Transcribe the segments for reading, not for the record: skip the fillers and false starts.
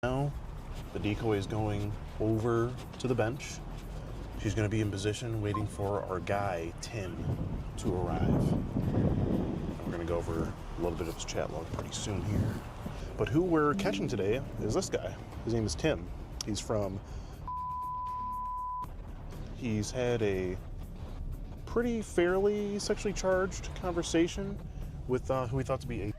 Now, the decoy is going over to the bench. She's going to be in position waiting for our guy, Tim, to arrive. And we're going to go over a little bit of his chat log pretty soon here. But who we're catching today is this guy. His name is Tim. He's from... He's had a pretty fairly sexually charged conversation with who he thought to be a...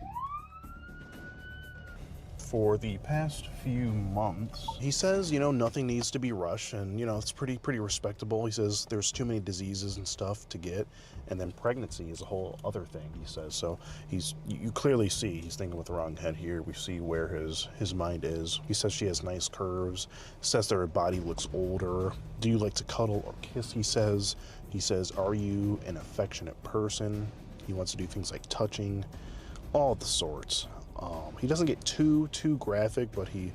For the past few months. He says, you know, nothing needs to be rushed, and, you know, it's pretty respectable. He says there's too many diseases and stuff to get, and then pregnancy is a whole other thing, he says. So you clearly see he's thinking with the wrong head here. We see where his mind is. He says she has nice curves, says that her body looks older. Do you like to cuddle or kiss, he says. He says, are you an affectionate person? He wants to do things like touching, all of the sorts. He doesn't get too graphic, but he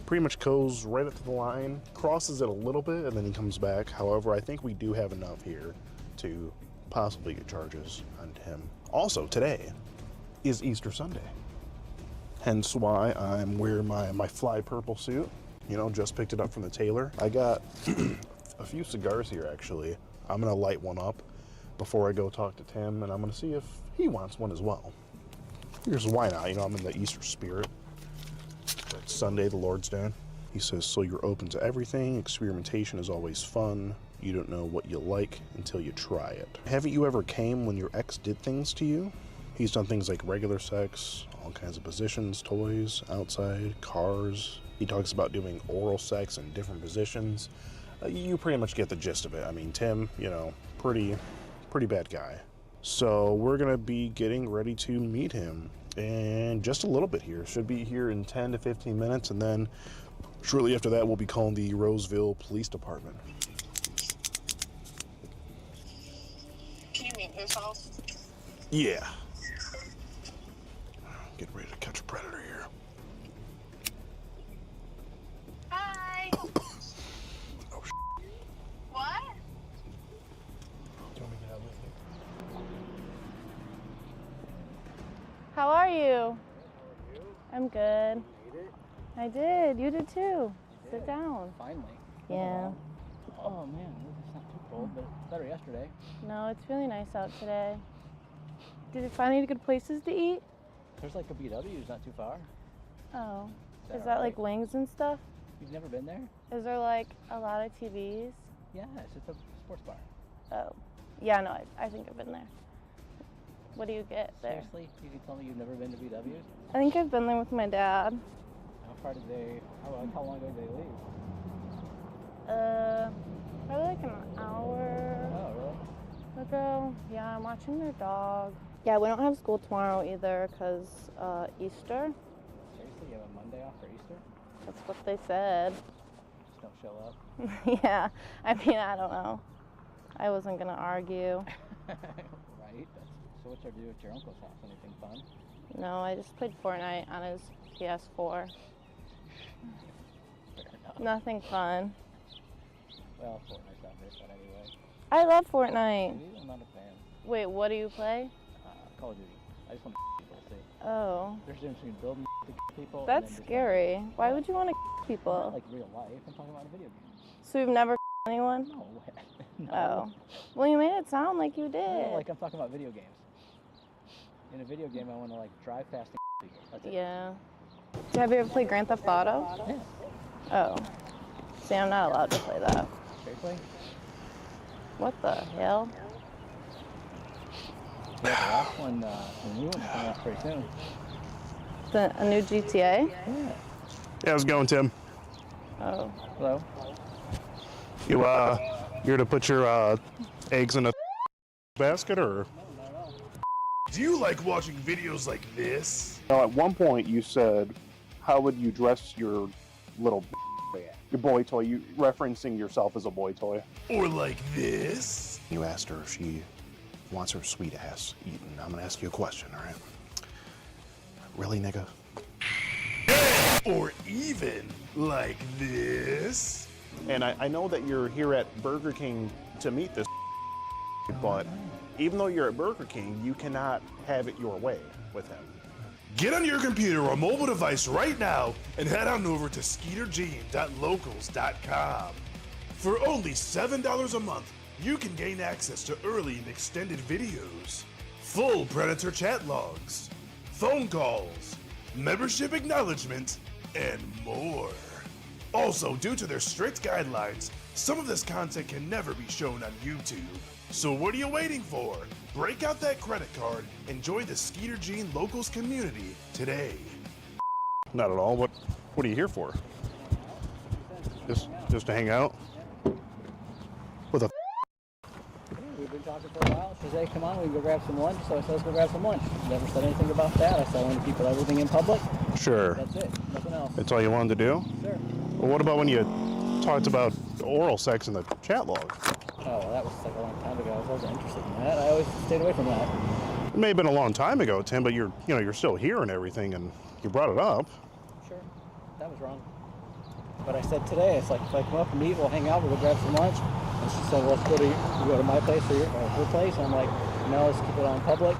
pretty much goes right up to the line, crosses it a little bit, and then he comes back. However, I think we do have enough here to possibly get charges on him. Also, today is Easter Sunday, hence why I'm wearing my fly purple suit. You know, just picked it up from the tailor. I got a few cigars here, actually. I'm gonna light one up before I go talk to Tim, and I'm gonna see if he wants one as well. Here's why not, you know, I'm in the Easter spirit. It's Sunday, the Lord's Day. He says, so you're open to everything. Experimentation is always fun. You don't know what you like until you try it. Haven't you ever came when your ex did things to you? He's done things like regular sex, all kinds of positions, toys, outside, cars. He talks about doing oral sex in different positions. You pretty much get the gist of it. I mean, Tim, you know, pretty bad guy. So we're gonna be getting ready to meet him in just a little bit here. Should be here in 10 to 15 minutes, and then shortly after that we'll be calling the Roseville Police Department. Can you meet yourself? Yeah. Get ready to catch a predator here. Hi. Oh, What? do you want me to get out with you? How are you? How are you? I'm good. You made it? I did. You did too. Sit down. Finally. Yeah. Oh man, it's not too cold, but it's better yesterday. No, it's really nice out today. Did you find any good places to eat? There's like a BW's not too far. Oh. Is Is that that like right? wings and stuff? You've never been there? Is there like a lot of TVs? Yes, it's a sports bar. Oh. Yeah, no, I think I've been there. What do you get there? Seriously? You can tell me you've never been to BW's? I think I've been there with my dad. How far did they, how long ago did they leave? Probably like an hour Oh, really? ago. Yeah, I'm watching their dog. Yeah, we don't have school tomorrow either because Easter. Seriously, you have a Monday off for Easter? That's what they said. Just don't show up? Yeah, I mean, I don't know. I wasn't gonna argue. Right? So what you do at your uncle's house? Anything fun? No, I just played Fortnite on his PS4. Fair enough. Nothing fun. Well, Fortnite's not very fun anyway. I love Fortnite. Maybe I'm not a fan. Wait, what do you play? Call of Duty. I just want to people, see. Oh, There's a difference between building to people and that's then just scary. Why Yeah. would you want to Not people? like real life. I'm talking about a video game. So you've never anyone? No. No. Oh. Well, you made it sound like you No, did. like I'm talking about video games. In a video game, I want to like drive fast and people. That's it. Yeah. Have you ever played Grand Theft Auto? Yeah. Oh. See, I'm not allowed to play that. Seriously? What the hell? Yeah, the last one, the new one's coming out pretty soon. A new GTA? Yeah. Yeah, how's it going, Tim? Oh. Hello? You're to put your eggs in a basket, or? No, not at all. Do you like watching videos like this? Now, at one point you said, how would you dress your little your boy toy, you referencing yourself as a boy toy? Or like this? You asked her if she wants her sweet ass eaten. I'm gonna ask you a question, all right? Really, nigga? Or even like this? And I know that you're here at Burger King to meet this, but even though you're at Burger King, you cannot have it your way with him. Get on your computer or mobile device right now and head on over to skeetergene.locals.com. For only $7 a month, you can gain access to early and extended videos, full Predator chat logs, phone calls, membership acknowledgement, and more. Also, due to their strict guidelines, some of this content can never be shown on YouTube. So what are you waiting for? Break out that credit card and join the Skeeter Gene Locals community today. Not at all. What are you here for? Just to hang out? With a We've been talking for a while. She said, hey, come on, we can go grab some lunch. So I said, let's go grab some lunch. Never said anything about that. I said, I want to keep everything in public. Sure. That's it. Nothing else. That's all you wanted to do? Sure. Well, what about when you talked about oral sex in the chat log? Oh, well, that was like a long time ago. I wasn't interested in that. I always stayed away from that. It may have been a long time ago, Tim, but you're still here and everything, and you brought it up. Sure. That was wrong. But I said today, it's like, if I come up and meet, we'll hang out, we'll go grab some lunch. And she said, well, let's go to my place or her place. And I'm like, no, let's keep it all in public.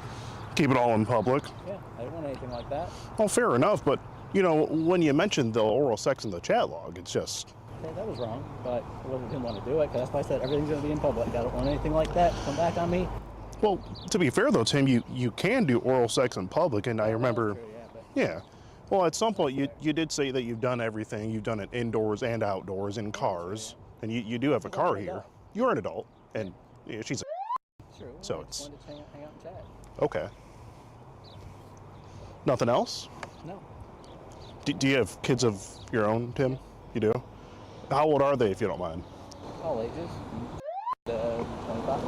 Keep it all in public? Yeah, I didn't want anything like that. Well, fair enough, but, when you mentioned the oral sex in the chat log, it's just... Okay, that was wrong, but I didn't want to do it, because that's why I said everything's going to be in public. I don't want anything like that to come back on me. Well, to be fair, though, Tim, you can do oral sex in public, and I remember... True, yeah. Well, at some point, you did say that you've done everything. You've done it indoors and outdoors, in cars, and you do have a car here. You're an adult, and she's a... True. So I it's... just wanted to hang out and chat. Okay. Nothing else? No. Do you have kids of your own, Tim? You do? How old are they, if you don't mind? All ages. 25.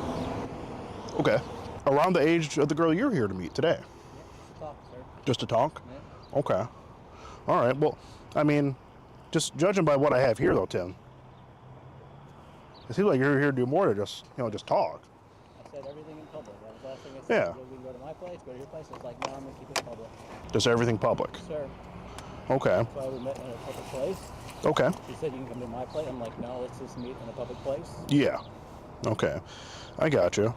Okay. Around the age of the girl you're here to meet today? Yeah, just talk, sir. Just to talk? Yeah. Okay. All right. Well, just judging by what I have here, though, Tim, it seems like you're here to do more than just talk. I said everything in public. That was the last thing I said. Yeah. We can go to my place, go to your place. It's like, no, I'm going to keep it public. Just everything public? Sir. Okay. That's why we met in a public place. Okay. She said you can come to my place. I'm like, no, let's just meet in a public place. Yeah. Okay. I got you.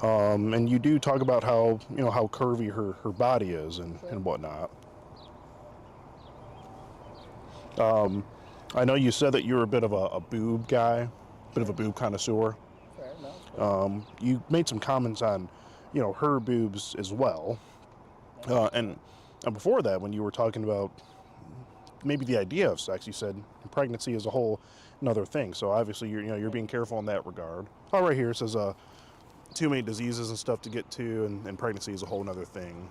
And you do talk about how curvy her body is and whatnot. I know you said that you were a bit of a boob guy, bit of a boob connoisseur. Fair enough. You made some comments on, her boobs as well. And before that, when you were talking about maybe the idea of sex, you said pregnancy is a whole another thing. So obviously you're being careful in that regard. Oh, right here it says too many diseases and stuff to get to, and pregnancy is a whole other thing.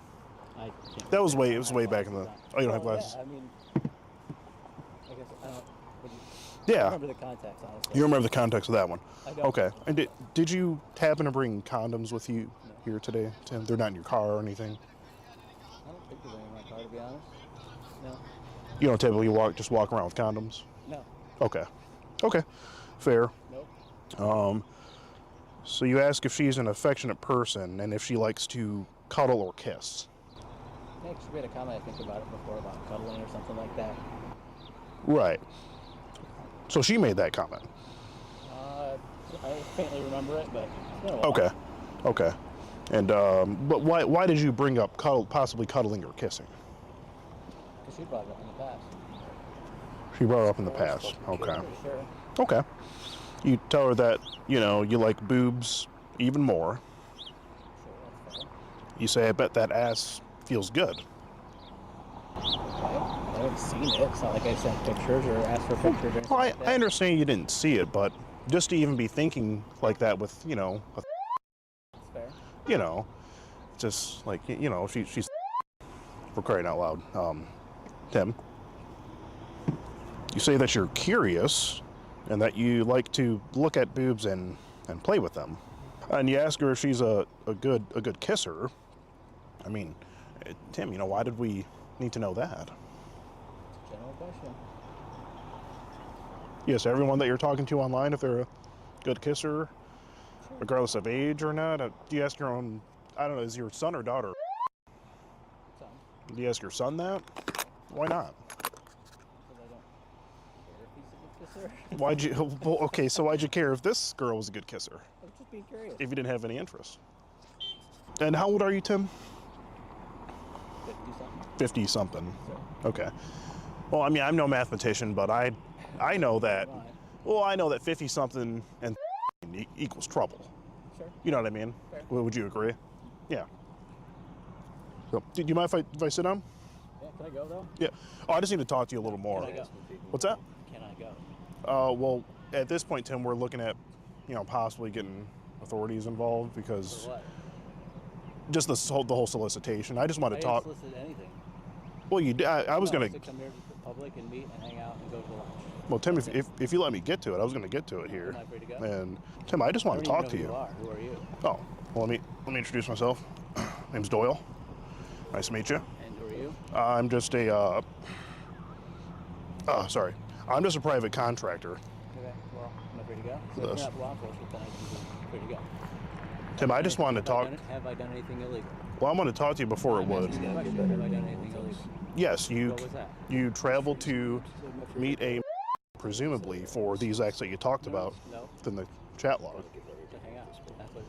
That was way back in the. Oh, you don't have glasses? Yeah, I mean, I guess I don't. Yeah. I remember the context, honestly. You remember the context of that one? I don't. Okay. And did you happen to bring condoms with you here today, Tim? They're not in your car or anything? I don't think there's any in my car, to be honest. No. You don't typically walk around with condoms? No. Okay. Okay. Fair. Nope. So you ask if she's an affectionate person and if she likes to cuddle or kiss. I think she made a comment, I think, about it before, about cuddling or something like that. Right. So she made that comment. I faintly remember it, but it's been a while. Okay. Okay. And but why did you bring up possibly cuddling or kissing? Because she brought it up in the past. She brought it up in the past. Okay. Sure. Okay. You tell her that, you like boobs even more. Sure, that's fair. You say, I bet that ass feels good. I haven't seen it. It's not like I sent pictures or asked for pictures or anything Well, like that. I understand you didn't see it, but just to even be thinking like that with, That's fair. Just like, she's for crying out loud. Tim, you say that you're curious and that you like to look at boobs and play with them. And you ask her if she's a good kisser. I mean, Tim, why did we need to know that? General question. Yes, everyone that you're talking to online, if they're a good kisser, regardless of age or not, do you ask your own, I don't know, is your son or daughter? Son. Do you ask your son that? Why not? Because I don't care if he's a good kisser. Why'd you, well, okay, so why'd you care if this girl was a good kisser? I was just being curious. If you didn't have any interest. And how old are you, Tim? 50-something. 50 something. So, Okay. Well, I mean, I'm no mathematician, but I know that. right. Well, I know that 50 something and equals trouble. Sure. You know what I mean? Fair. Would you agree? Yeah. So, do you mind if I sit down? Yeah, can I go though? Yeah. Oh, I just need to talk to you a little more. Can I go? What's that? Can I go? Well, at this point, Tim, we're looking at, possibly getting authorities involved because For what? just the whole solicitation. I just want I to didn't talk. solicit anything. Well, you did. I was No, gonna. I said come here to the public and meet and hang out and go to lunch. Well, Tim, if you let me get to it, I was gonna get to it here. Am I free to go? And Tim, I just want to I don't talk to even you. know who you are. Who are you? Oh, well, let me introduce myself. Name's Doyle. Nice to meet you. And who are you? I'm just a. Sorry. I'm just a private contractor. Okay, well, am I free to go? So if Yes. you're not law enforcement, then I can be free to go. Tim, I just wanted to talk. Have I done anything illegal? Well, I'm going to talk to you before it I'm would. asking you a question. Have I done anything illegal? Yes, What was that? you traveled to meet a presumably for these acts that you talked about No. in the chat log. To hang out. That's what it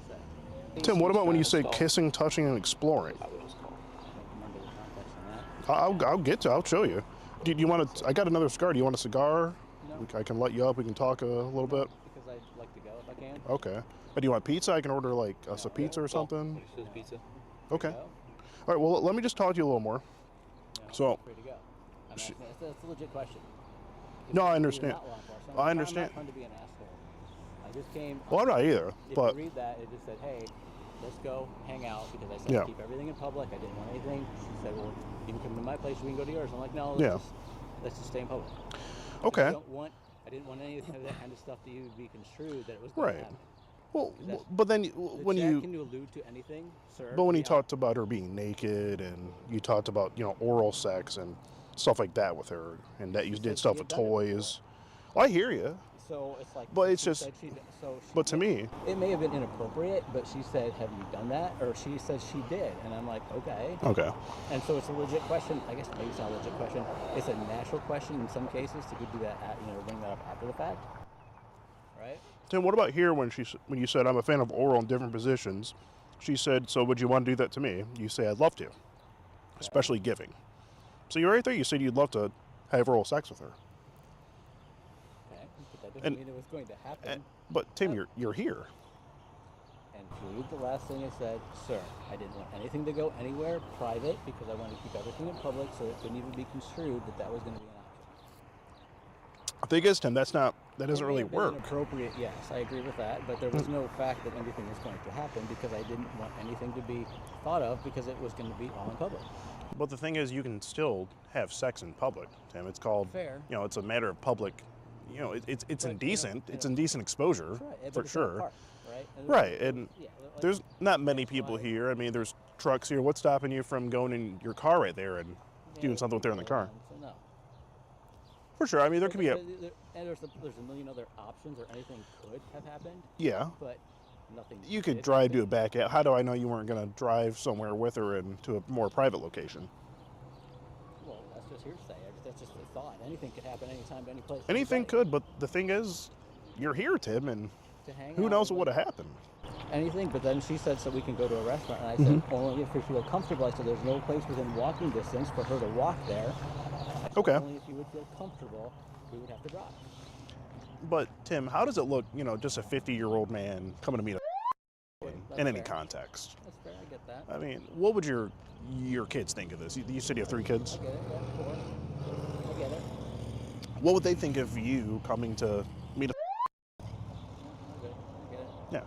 said. Tim, what about when you say kissing, touching, and exploring? I don't remember the context on that. I'll get to. I'll show you. Do you want to? I got another cigar. Do you want a cigar? No. I can let you up. We can talk a little bit. Because I'd like to go if I can. Okay. Do you want pizza? I can order like us a pizza or something. Pizza. Okay. Go. All right. Well, let me just talk to you a little more. No, So- I'm free to go. I'm asking, that's a legit question. No, I You're understand. not law enforcement. I understand. I'm not trying to be an asshole. I just came. Well, I'm not either. If But you read that, it just said, hey, let's go hang out because I said Yeah. keep everything in public. I didn't want anything. She said, well, you can come to my place, we can go to yours. I'm like, no, let's just stay in public. okay. I didn't want any of that kind of stuff to you to be construed that it was going Right. to happen. Well, That's- but then The when chat you can allude to anything, sir. but when you yeah. talked about her being naked and you talked about oral sex and stuff like that with her and that you She did said stuff she with had done it toys. Well, I hear you. So it's like, But it's she just- said But to me, it may have been inappropriate, but she said, have you done that? Or she said she did. And I'm like, okay. okay. And so it's a legit question. I guess maybe it's not a legit question. It's a natural question in some cases to do that, bring that up after the fact. Right? Tim, what about here when you said I'm a fan of oral in different positions? She said, so would you want to do that to me? You say I'd love to, especially giving. So you're right there. You said you'd love to have oral sex with her. Okay. But that doesn't And- mean it was going to happen. But Tim, you're here. And if you read the last thing it said, sir, I didn't want anything to go anywhere private because I wanted to keep everything in public so it couldn't even be construed that was going to be an option. The thing is, Tim, that doesn't It may really have been work. Inappropriate, yes, I agree with that, but there was no fact that anything was going to happen because I didn't want anything to be thought of because it was going to be all in public. But the thing is, you can still have sex in public, Tim. It's called, Fair. It's a matter of public, it's But, indecent. you know, It's indecent exposure, That's right, but for it's in a sure. park, right? And Right, and yeah, like, there's not many that's people why- here. I mean, there's trucks here. What's stopping you from going in your car right there and yeah, doing there's something with her in the people car? around, so no. For sure. I mean, there could be a, And there's a million other options or anything could have happened, yeah. but nothing. You could did drive to happen. a back out. How do I know you weren't going to drive somewhere with her and to a more private location? Well, that's just hearsay. That's just a thought. Anything could happen anytime, any place. Anything anybody. could, but the thing is, you're here, Tim, and To hang who out knows with what would have happened. anything, but then she said so we can go to a restaurant, and I said only if you feel comfortable. I said there's no place within walking distance for her to walk there. I said, Okay. Only if you would feel comfortable, we would have to drive. But Tim, how does it look, just a 50-year-old man coming to meet That's in any fair. context? That's fair. I get that. I mean, what would your kids think of this? You said you have 3 kids. I get it. Yeah, 4. I get it. What would they think of you coming to meet a? I get it. I get it. Yeah.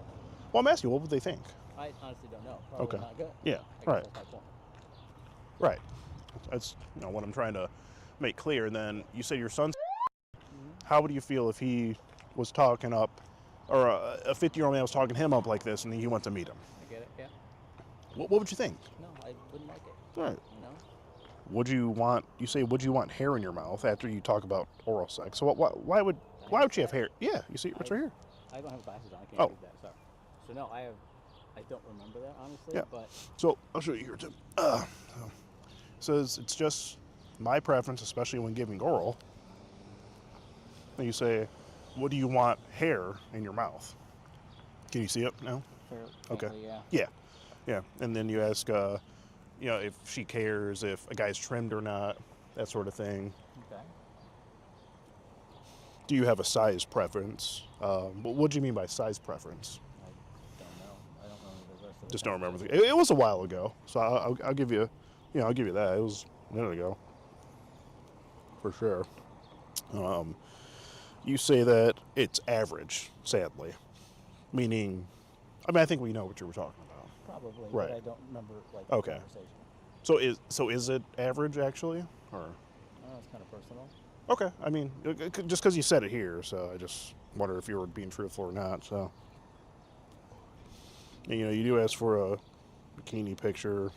Well, I'm asking you, what would they think? I honestly don't know. Probably Okay. not good. Yeah. I guess Right. That's my point. Right. That's what I'm trying to make clear. And then you said your son's. How would you feel if he was talking up, or a 50-year-old man was talking him up like this, and then you went to meet him? I get it. Yeah. What would you think? No, I wouldn't like it. Right. You know. Would you want hair in your mouth after you talk about oral sex? So why would she have hair? Yeah, you see, it's right here. I don't have glasses on. I can't Oh. read that. Sorry. So no, I don't remember that honestly. Yeah. But So I'll show you here, Tim. So, says it's just my preference, especially when giving oral. And you say, "What do you want hair in your mouth?" Can you see it now? fair, Okay. frankly, yeah. Yeah, and then you ask, you know, if she cares, if a guy's trimmed or not, that sort of thing. Okay. Do you have a size preference? What do you mean by size preference? I don't know. I don't remember the rest of it. Just don't remember. It was a while ago, so I'll give you, I'll give you that. It was a minute ago, for sure. You say that it's average, sadly, meaning, I mean, I think we know what you were talking about. Probably, Right. but I don't remember like Okay. the conversation. So is it average actually, or? Oh, it's kind of personal. Okay, I mean, just because you said it here, so I just wonder if you were being truthful or not. So, and, you do ask for a bikini picture.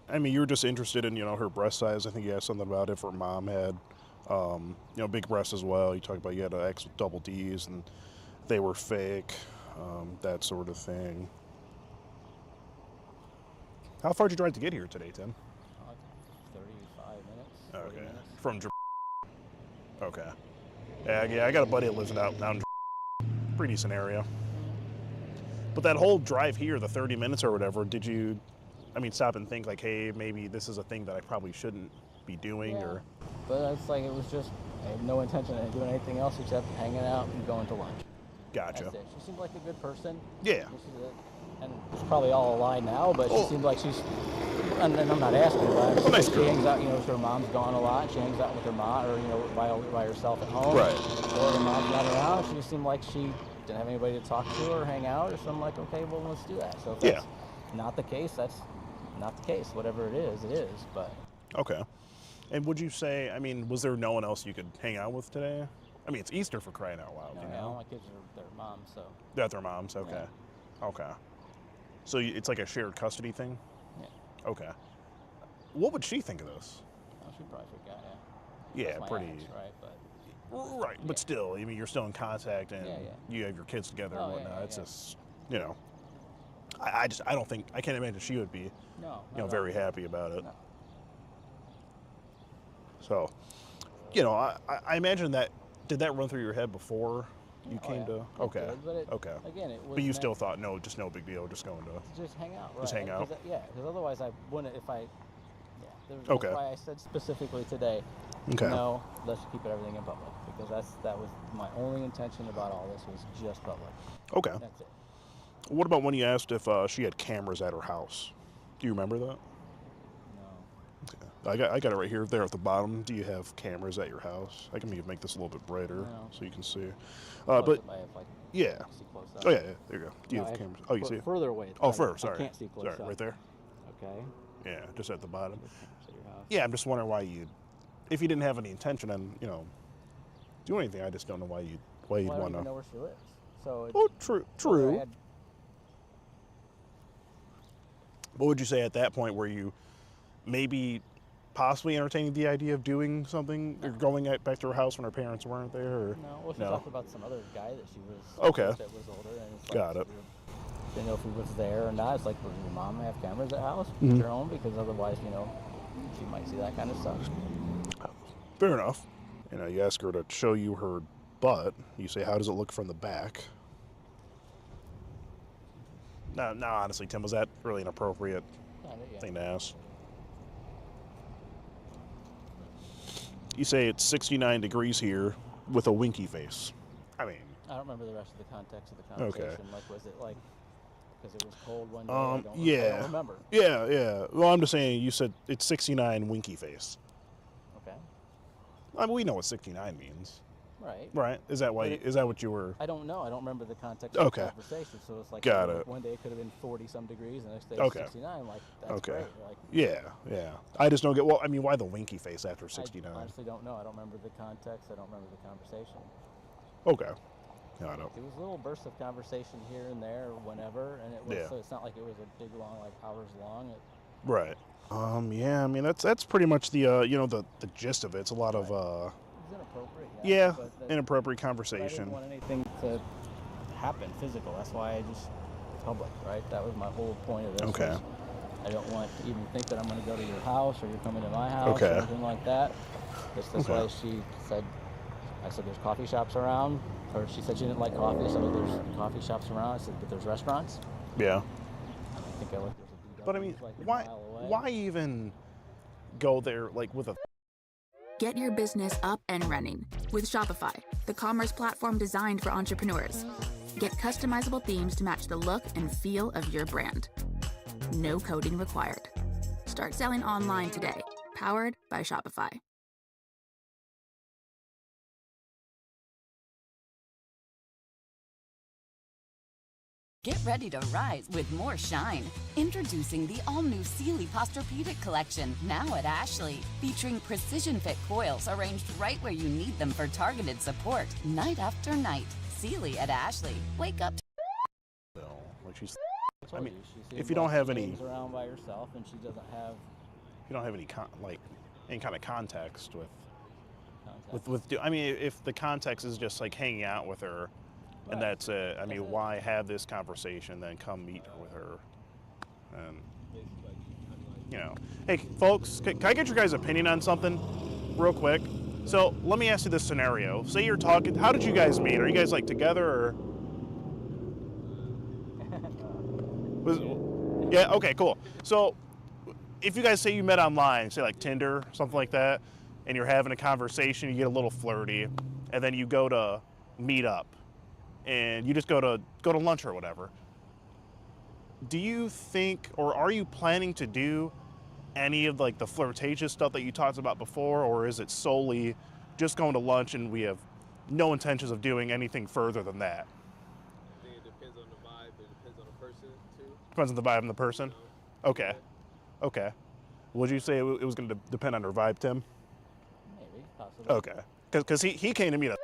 I mean, you were just interested in, her breast size. I think you asked something about if her mom had, big breasts as well. You talked about you had an X with double D's and they were fake, that sort of thing. How far did you drive to get here today, Tim? 35 minutes. 40 Okay, minutes. from. Okay. Yeah, I got a buddy that lives out in pretty decent area. But that whole drive here, the 30 minutes or whatever, did you, stop and think like, hey, maybe this is a thing that I probably shouldn't be doing, Yeah. or? But it's like, it was just, I had no intention of doing anything else except hanging out and going to lunch. Gotcha. That's it. She seemed like a good person. Yeah. And it's probably all a lie now, but she seems like she's, and I'm not asking her, but Nice she girl. hangs out, her mom's gone a lot. She hangs out with her mom, or, by herself at home. Right. Or her mom's not around. She just seemed like she didn't have anybody to talk to or hang out, or so I'm like, okay, well, let's do that. So if that's not the case, that's not the case. Whatever it is, but. Okay. And would you say, was there no one else you could hang out with today? It's Easter, for crying out loud, No, all my kids are their moms, so. They're at their moms, okay. Yeah. Okay. So it's like a shared custody thing? Yeah. Okay. What would she think of this? Oh, she'd probably freak out, Yeah, That's my pretty. ex, right, but. Right, but still, you're still in contact and Yeah. you have your kids together Oh, and yeah, whatnot. yeah, It's yeah. just, I don't think, I can't imagine she would be, No. not at very all. happy about it. No. So, I imagine that, did that run through your head before you came to? It Okay. did, but Okay. Again, it was. But you still thought, no, just no big deal, just going to. Just hang out, right? Just hang out. Because otherwise I wouldn't. If I. Yeah. Okay. That's why I said specifically today. Okay. No, let's keep everything in public because that was my only intention about all this was just public. Okay. That's it. What about when you asked if she had cameras at her house? Do you remember that? No. Okay. I got it right here, there at the bottom. Do you have cameras at your house? I can make this a little bit brighter No. so you can see. Close But up, I have, yeah. see close up. Oh yeah, there you go. Do you No, I have cameras? Oh, you see it? further away. Oh, I- further. Sorry. I can't see close Sorry, up. right there. Okay. Yeah, just at the bottom. At your house. Yeah, I'm just wondering why if you didn't have any intention on, doing anything, I just don't know why you'd Well, I don't want even know to. where she lives. So. It, Oh, whether true. I had- What would you say at that point where you maybe possibly entertaining the idea of doing something or going back to her house when her parents weren't there? Or? No, well, she No. talked about some other guy that she was Okay. that was older, and it's like, Got it. Didn't know if he was there or not. It's like, does your mom have cameras at house? Mhm. At your home? Because otherwise, she might see that kind of stuff. Fair enough. You ask her to show you her butt. You say, how does it look from the back? No, honestly, Tim, was that really an appropriate Yeah. thing to ask? You say it's 69 degrees here with a winky face. I don't remember the rest of the context of the Okay. conversation. Like, was it like because it was cold one day? I don't yeah. remember. Yeah. Well, I'm just saying, you said it's 69 winky face. Okay. We know what 69 means. Right. Right? Is that why? But Is that what you were? I don't know. I don't remember the context of Okay. the conversation. So it's like, Got it. one day it could have been 40-some degrees, and the next day Okay. it's 69. Like, that's Okay. great. Like, Yeah. I just don't get. Well, why the winky face after 69? I honestly don't know. I don't remember the context. I don't remember the conversation. Okay. No, I don't. It was little bursts of conversation here and there, whenever, and it was. Yeah. So it's not like it was a big long, like hours long. Right. Yeah. That's pretty much the the gist of it. It's a lot of It was inappropriate. yeah, but that- inappropriate but I conversation. didn't want anything to happen physical. That's why I just public, right? That was my whole point of this. Okay. was I don't want to even think that I'm going to go to your house or you're coming to my house Okay. or anything like that. Just this Okay. way she said, I said there's coffee shops around, or she said she didn't like coffee, so there's coffee shops around. I said, but there's restaurants. Yeah. I think I looked, there's a But I mean, Like a why mile away. why even go there like with a Get your business up and running with Shopify, the commerce platform designed for entrepreneurs. Get customizable themes to match the look and feel of your brand. No coding required. Start selling online today, powered by Shopify. Get ready to rise with more shine. Introducing the all-new Sealy Posturepedic Collection, now at Ashley. Featuring precision-fit coils arranged right where you need them for targeted support, night after night. Sealy at Ashley. Wake up. like she's I told mean, you, she seems if you don't like have she any hangs around by herself and she doesn't have you don't have any any kind of context contact. I mean, if the context is just like hanging out with her, and Right. that's it. I mean, That's it. why have this conversation? Then come meet her with her, and you know. Hey, folks, can I get your guys' opinion on something, real quick? So let me ask you this scenario. Say you're talking. How did you guys meet? Are you guys like together or? Yeah. Okay. Cool. So, if you guys say you met online, say like Tinder, something like that, and you're having a conversation, you get a little flirty, and then you go to meet up, and you just go to lunch or whatever. Do you think, or are you planning to do any of like the flirtatious stuff that you talked about before, or is it solely just going to lunch and we have no intentions of doing anything further than that? I think it depends on the vibe. It depends on the person too. Depends on the vibe and the person. Okay. Okay. Would you say it was going to depend on her vibe, Tim? Maybe, possibly. Okay. Because he came to meet a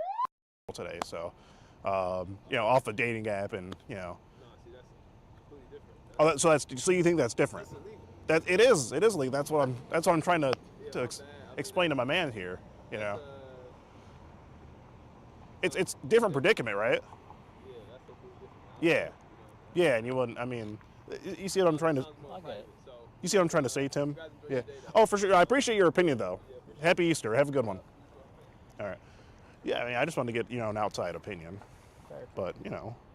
today, so you know, off the dating app, and you know. No, see, that's completely different. So you think that's different? That's illegal. That it is illegal. That's what I'm trying to explain to my man here. You know, it's different predicament, right? Yeah, that's completely different. Yeah, yeah, and you wouldn't. I mean, you see what I'm trying to. I get it. So, You see what I'm trying to say, Tim? you guys enjoy Yeah. your day, though. Oh, for sure. I appreciate your opinion, though. Yeah, for sure. Happy Easter. Have a good one. All right. Yeah, I mean, I just wanted to get an outside opinion, Fair. but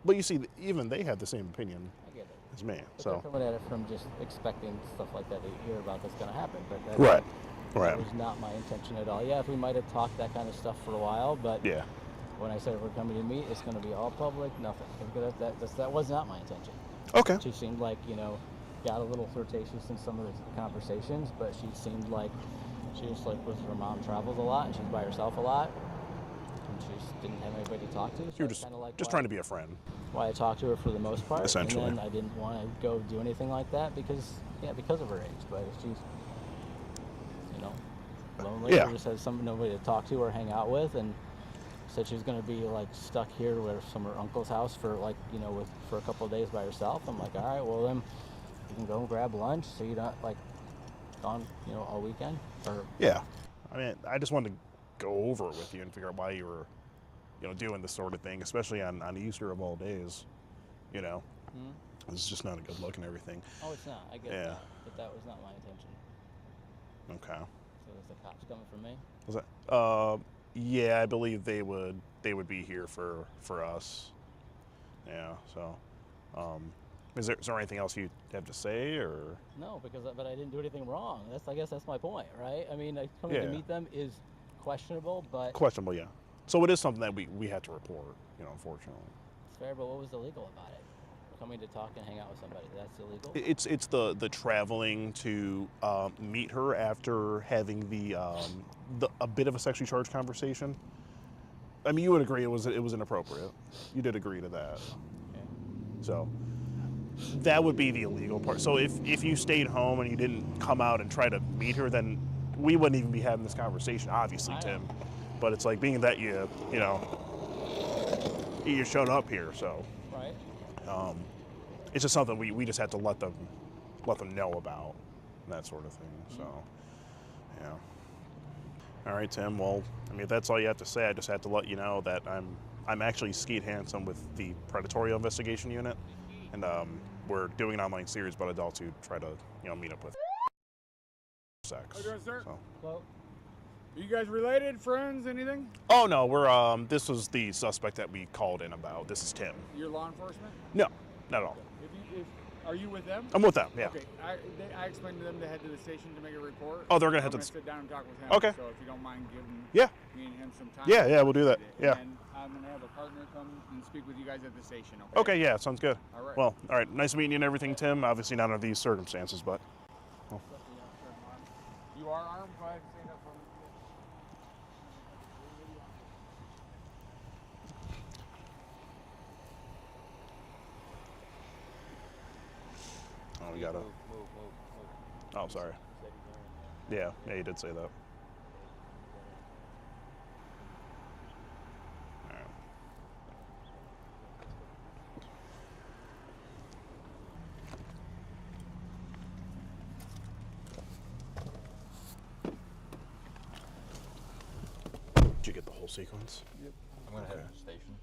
but you see, even they have the same opinion I get it. as me. But So they're coming at it from just expecting stuff like that to hear about that's going to happen. But that, right. that was not my intention at all. Yeah, if we might have talked that kind of stuff for a while, but Yeah. when I said we're coming to meet, it's going to be all public, nothing. That was not my intention. Okay. She seemed like, got a little flirtatious in some of the conversations, but she seemed like she was like with her mom travels a lot and she's by herself a lot. And she just didn't have anybody to talk to. So You're that's just kinda like just why- trying to be a friend. why I talked to her for the most part. Essentially. And then I didn't want to go do anything like that because of her age. But if she's, lonely, Yeah. or just has nobody to talk to or hang out with, and said she was going to be like stuck here with some of her uncle's house for for a couple of days by herself. I'm like, all right, well then you can go and grab lunch so you're not like gone, all weekend. Or Yeah. I mean, I just wanted to go over it with you and figure out why you were, doing this sort of thing, especially on Easter of all days. It's just not a good look and everything. Oh, it's not. I get Yeah. that, but that was not my intention. Okay. So is the cops coming for me? Was that? Yeah, I believe they would be here for us. Yeah. So, is there anything else you have to say, or? No, but I didn't do anything wrong. I guess that's my point, right? I mean, coming to Yeah. meet them is questionable, but Questionable, yeah. So it is something that we had to report, unfortunately. it's fair. But what was illegal about it? Coming to talk and hang out with somebody, that's illegal? It's the traveling to meet her after having a bit of a sexually charged conversation. I mean, you would agree it was inappropriate. You did agree to that. Okay. So that would be the illegal part. So if you stayed home and you didn't come out and try to meet her, then we wouldn't even be having this conversation, obviously, I know. Tim. But it's like being that you showed up here, so Right. it's just something we just had to let them know about, and that sort of thing. So yeah. All right, Tim. Well, I mean, if that's all you have to say, I just had to let you know that I'm actually Skeet Handsome with the Predatory Investigation Unit, and we're doing an online series about adults who try to meet up with sex. How you doing, sir? So. Well, Are you guys related, friends, anything? Oh no, we're this was the suspect that we called in about. This is Tim. You're law enforcement? No, not at all. Are you with them? I'm with them, yeah. Okay, I explained to them to head to the station to make a report. Oh, they're gonna head I'm to sit down and talk with him. Okay. So if you don't mind giving me and him some time. Yeah, we'll do that. Yeah. And I'm gonna have a partner come and speak with you guys at the station. Okay, yeah, sounds good. All right. Well, all right, nice meeting you and everything, Tim. Obviously not under these circumstances, but. Well. You are armed. Go ahead and stand up for me. Oh, we gotta. Move. Oh, sorry. Yeah, you did say that. Alright. Did you get the whole sequence? Yep. I'm gonna head to the station.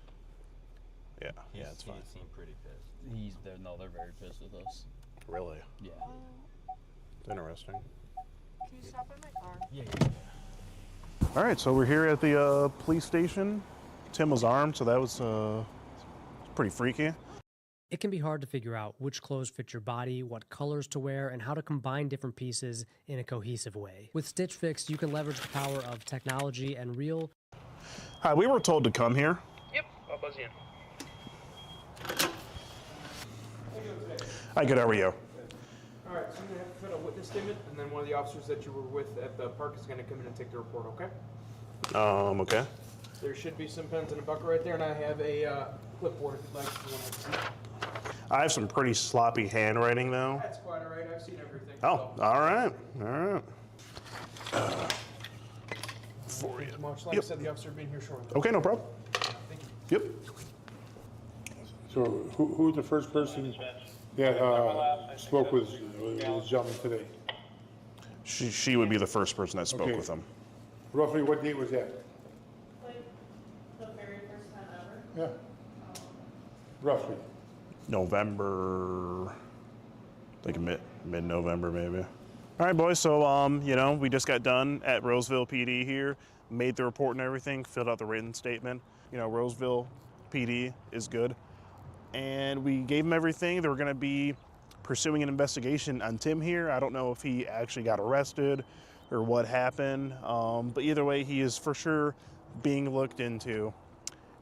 Yeah, it's fine. He seemed pretty pissed. They're very pissed with us. Really? Yeah. It's interesting. Can you stop in my car? Yeah. All right, so we're here at the police station. Tim was armed, so that was pretty freaky. It can be hard to figure out which clothes fit your body, what colors to wear, and how to combine different pieces in a cohesive way. With Stitch Fix, you can leverage the power of technology and real... Hi, we were told to come here. Yep, I'll buzz you in. Hi, good, how are you? All right, so you're gonna have to fill out a witness statement, and then one of the officers that you were with at the park is gonna come in and take the report, okay? Okay. There should be some pens in a bucket right there, and I have a clipboard if you'd like to. I have some pretty sloppy handwriting, though. That's quite all right, I've seen everything. Oh, so. all right. For you. Much like I said, the officer being here shortly. Okay, no problem. Thank you. Yep. So who's the first person that spoke with this gentleman today? She would be the first person that spoke with him. Roughly what date was that? Like the very first time ever. Yeah. Roughly. November, like mid-November maybe. All right, boys, so, we just got done at Roseville PD here, made the report and everything, filled out the written statement. Roseville PD is good. And we gave them everything. They were gonna be pursuing an investigation on Tim here. I don't know if he actually got arrested or what happened, but either way, he is for sure being looked into.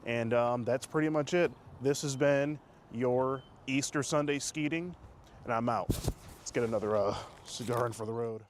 And that's pretty much it. This has been your Easter Sunday skeeting, and I'm out. Let's get another cigar in for the road.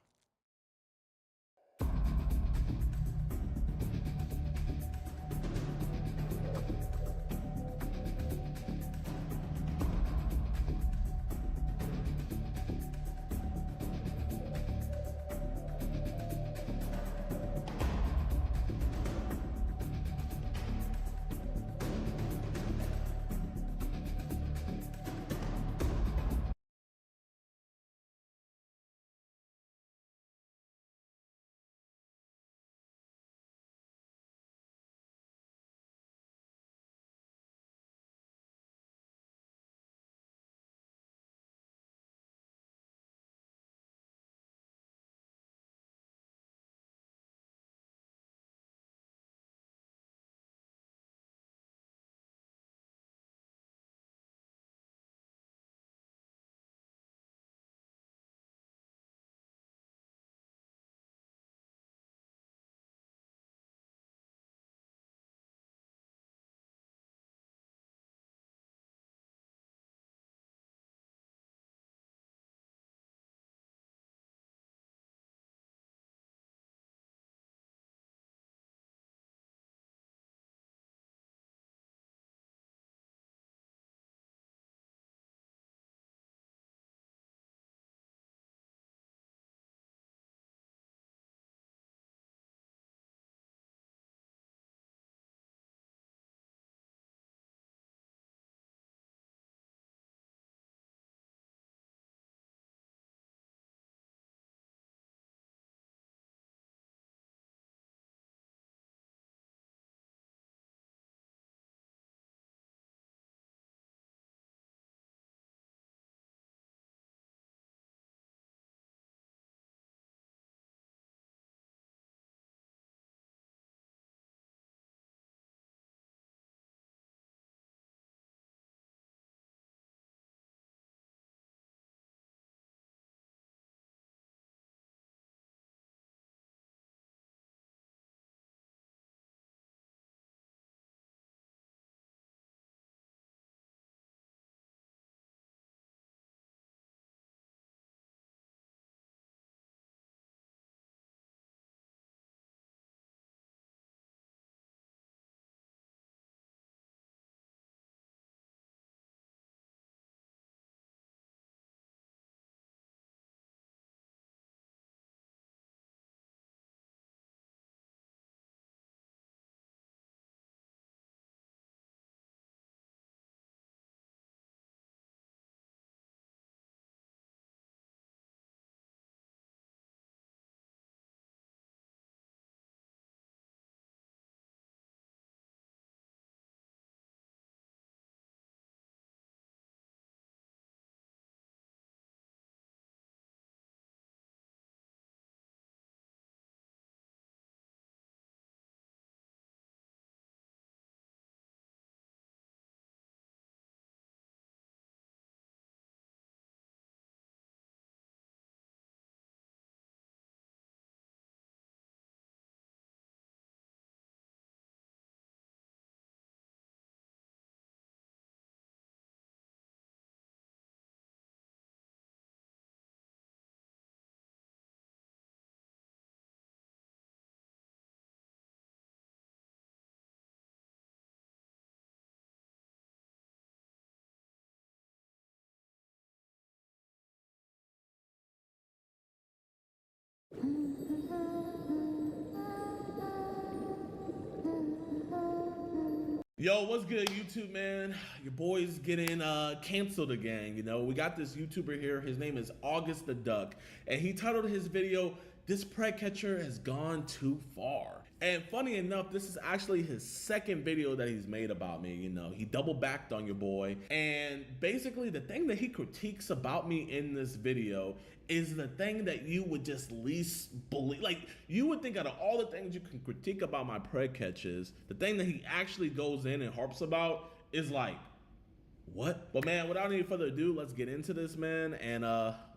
Yo, what's good, YouTube, man? Your boy's getting canceled again. You know, we got this YouTuber here. His name is August the Duck, and he titled his video, "This Preg Catcher Has Gone Too Far." And funny enough, this is actually his second video that he's made about me. You know, he double backed on your boy. And basically the thing that he critiques about me in this video is the thing that you would just least believe. Like, you would think out of all the things you can critique about my preg catches, the thing that he actually goes in and harps about is like, what? But man, without any further ado, let's get into this, man, and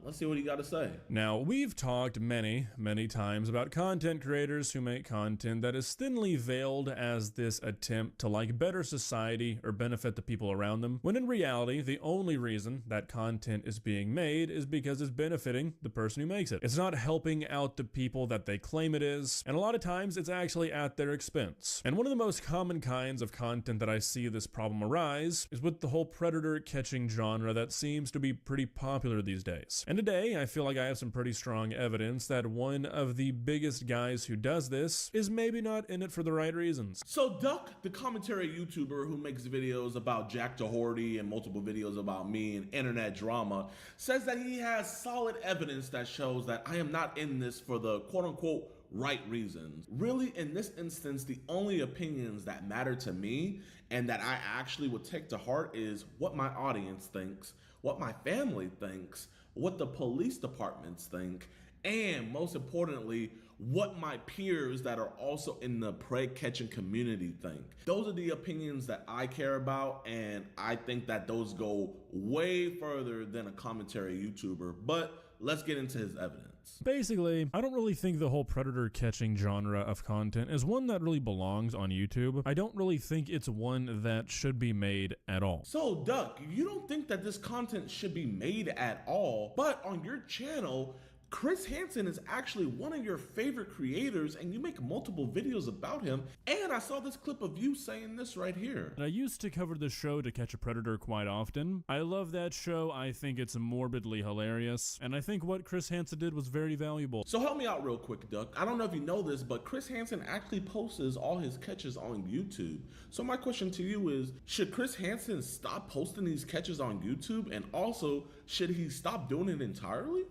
let's see what he got to say. Now, we've talked many times about content creators who make content that is thinly veiled as this attempt to like better society or benefit the people around them, when in reality, the only reason that content is being made is because it's benefiting the person who makes it. It's not helping out the people that they claim it is, and a lot of times it's actually at their expense. And one of the most common kinds of content that I see this problem arise is with the whole predator catching genre that seems to be pretty popular these days. And today, I feel like I have some pretty strong evidence that one of the biggest guys who does this is maybe not in it for the right reasons. So Duck, the commentary YouTuber who makes videos about Jack Doherty and multiple videos about me and internet drama, says that he has solid evidence that shows that I am not in this for the quote-unquote right reasons. Really, in this instance, the only opinions that matter to me and that I actually would take to heart is what my audience thinks, what my family thinks, what the police departments think, and most importantly, what my peers that are also in the preg catching community think. Those are the opinions that I care about, and I think that those go way further than a commentary YouTuber, but let's get into his evidence. Basically, I don't really think the whole predator catching genre of content is one that really belongs on YouTube. I don't really think it's one that should be made at all. So Duck, you don't think that this content should be made at all, but on your channel, Chris Hansen is actually one of your favorite creators and you make multiple videos about him, and I saw this clip of you saying this right here. I used to cover the show To Catch a Predator quite often. I love that show. I think it's morbidly hilarious, and I think what Chris Hansen did was very valuable. So help me out real quick, Duck. I don't know if you know this, but Chris Hansen actually posts all his catches on YouTube. So my question to you is, should Chris Hansen stop posting these catches on YouTube, and also, should he stop doing it entirely?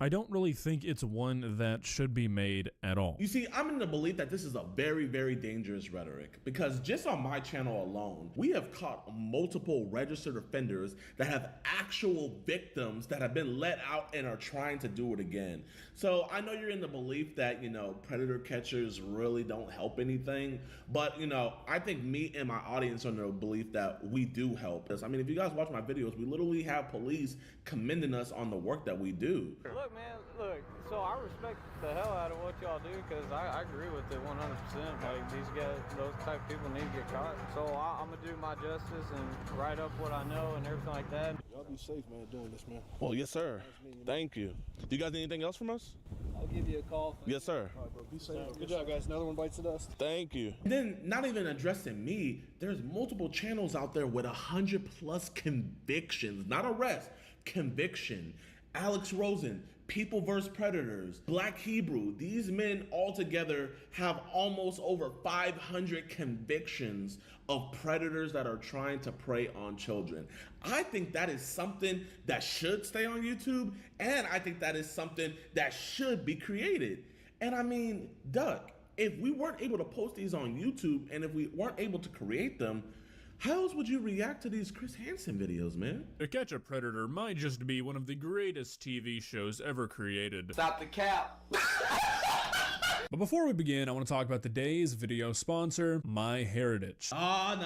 I don't really think it's one that should be made at all. You see, I'm in the belief that this is a very, very dangerous rhetoric, because just on my channel alone, we have caught multiple registered offenders that have actual victims that have been let out and are trying to do it again. So I know you're in the belief that, you know, predator catchers really don't help anything, but, you know, I think me and my audience are in the belief that we do help. I mean, if you guys watch my videos, we literally have police commending us on the work that we do. Look, man, look, so I respect the hell out of what y'all do, because I agree with it 100%. Like, these guys, those type of people need to get caught. So I'm going to do my justice and write up what I know and everything like that. Y'all be safe, man, doing this, man. Well, yes, sir. Thank you. Do you guys need anything else from us? I'll give you a call. Yes, sir. All right, bro, be safe. Good job, guys. Another one bites the dust. Thank you. And then, not even addressing me, there's multiple channels out there with 100+ convictions, not arrest, conviction. Alex Rosen, People vs. Predators, Black Hebrew, these men all together have almost over 500 convictions of predators that are trying to prey on children. I think that is something that should stay on YouTube, and I think that is something that should be created. And I mean, Duck, if we weren't able to post these on YouTube, and if we weren't able to create them, how else would you react to these Chris Hansen videos, man? To Catch a Predator might just be one of the greatest TV shows ever created. Stop the cap. But before we begin, I want to talk about today's video sponsor, MyHeritage. Oh,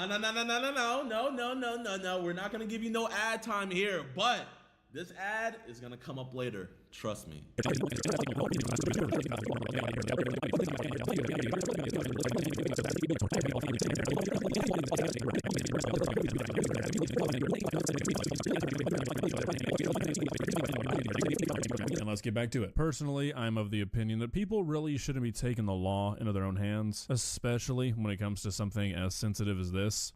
no. We're not going to give you no ad time here, but this ad is going to come up later. Trust me. And let's get back to it. Personally, I'm of the opinion that people really shouldn't be taking the law into their own hands, especially when it comes to something as sensitive as this.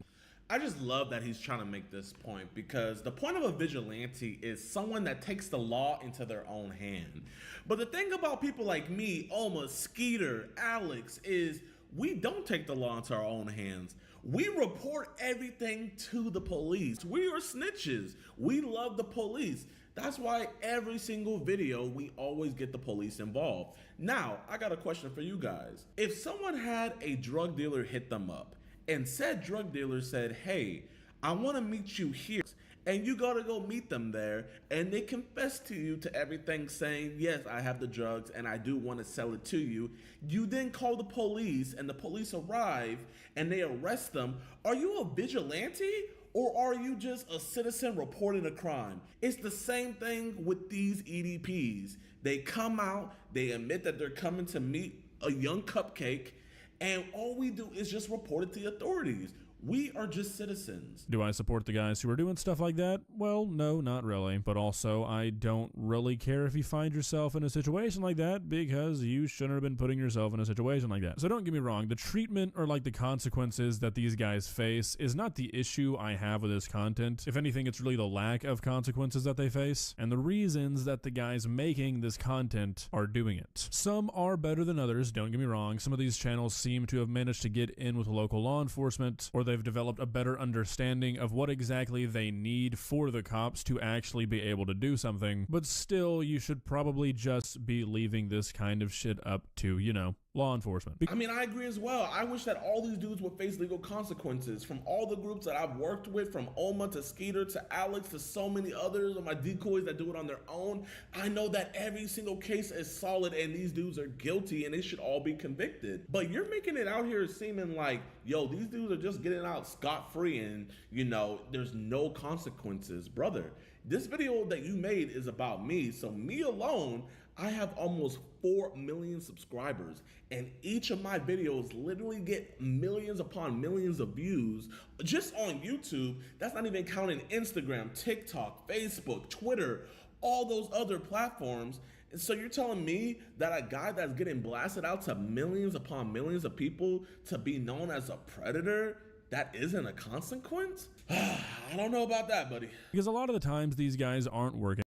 I just love that he's trying to make this point, because the point of a vigilante is someone that takes the law into their own hand. But the thing about people like me, Oma, Skeeter, Alex, is we don't take the law into our own hands. We report everything to the police. We are snitches. We love the police. That's why every single video, we always get the police involved. Now, I got a question for you guys. If someone had a drug dealer hit them up, and said drug dealer said, hey, I want to meet you here, and you gotta go meet them there, and they confess to you to everything, saying, yes, I have the drugs and I do want to sell it to you. You then call the police, and the police arrive and they arrest them. Are you a vigilante, or are you just a citizen reporting a crime? It's the same thing with these EDPs. They come out, they admit that they're coming to meet a young cupcake, and all we do is just report it to the authorities. We are just citizens. Do I support the guys who are doing stuff like that? Well, no, not really. But also, I don't really care if you find yourself in a situation like that, because you shouldn't have been putting yourself in a situation like that. So don't get me wrong, the treatment or like the consequences that these guys face is not the issue I have with this content. If anything, it's really the lack of consequences that they face and the reasons that the guys making this content are doing it. Some are better than others, don't get me wrong. Some of these channels seem to have managed to get in with local law enforcement, or they've developed a better understanding of what exactly they need for the cops to actually be able to do something. But still, you should probably just be leaving this kind of shit up to, you know, law enforcement. I mean, I agree as well. I wish that all these dudes would face legal consequences. From all the groups that I've worked with, from Oma to Skeeter to Alex to so many others of my decoys that do it on their own, I know that every single case is solid and these dudes are guilty and they should all be convicted. But you're making it out here seeming like, yo, these dudes are just getting out scot-free and, you know, there's no consequences. Brother, this video that you made is about me. So me alone, I have almost 4 million subscribers, and each of my videos literally get millions upon millions of views just on YouTube. That's not even counting Instagram, TikTok, Facebook, Twitter, all those other platforms. And so you're telling me that a guy that's getting blasted out to millions upon millions of people to be known as a predator, that isn't a consequence? I don't know about that, buddy. Because a lot of the times these guys aren't working.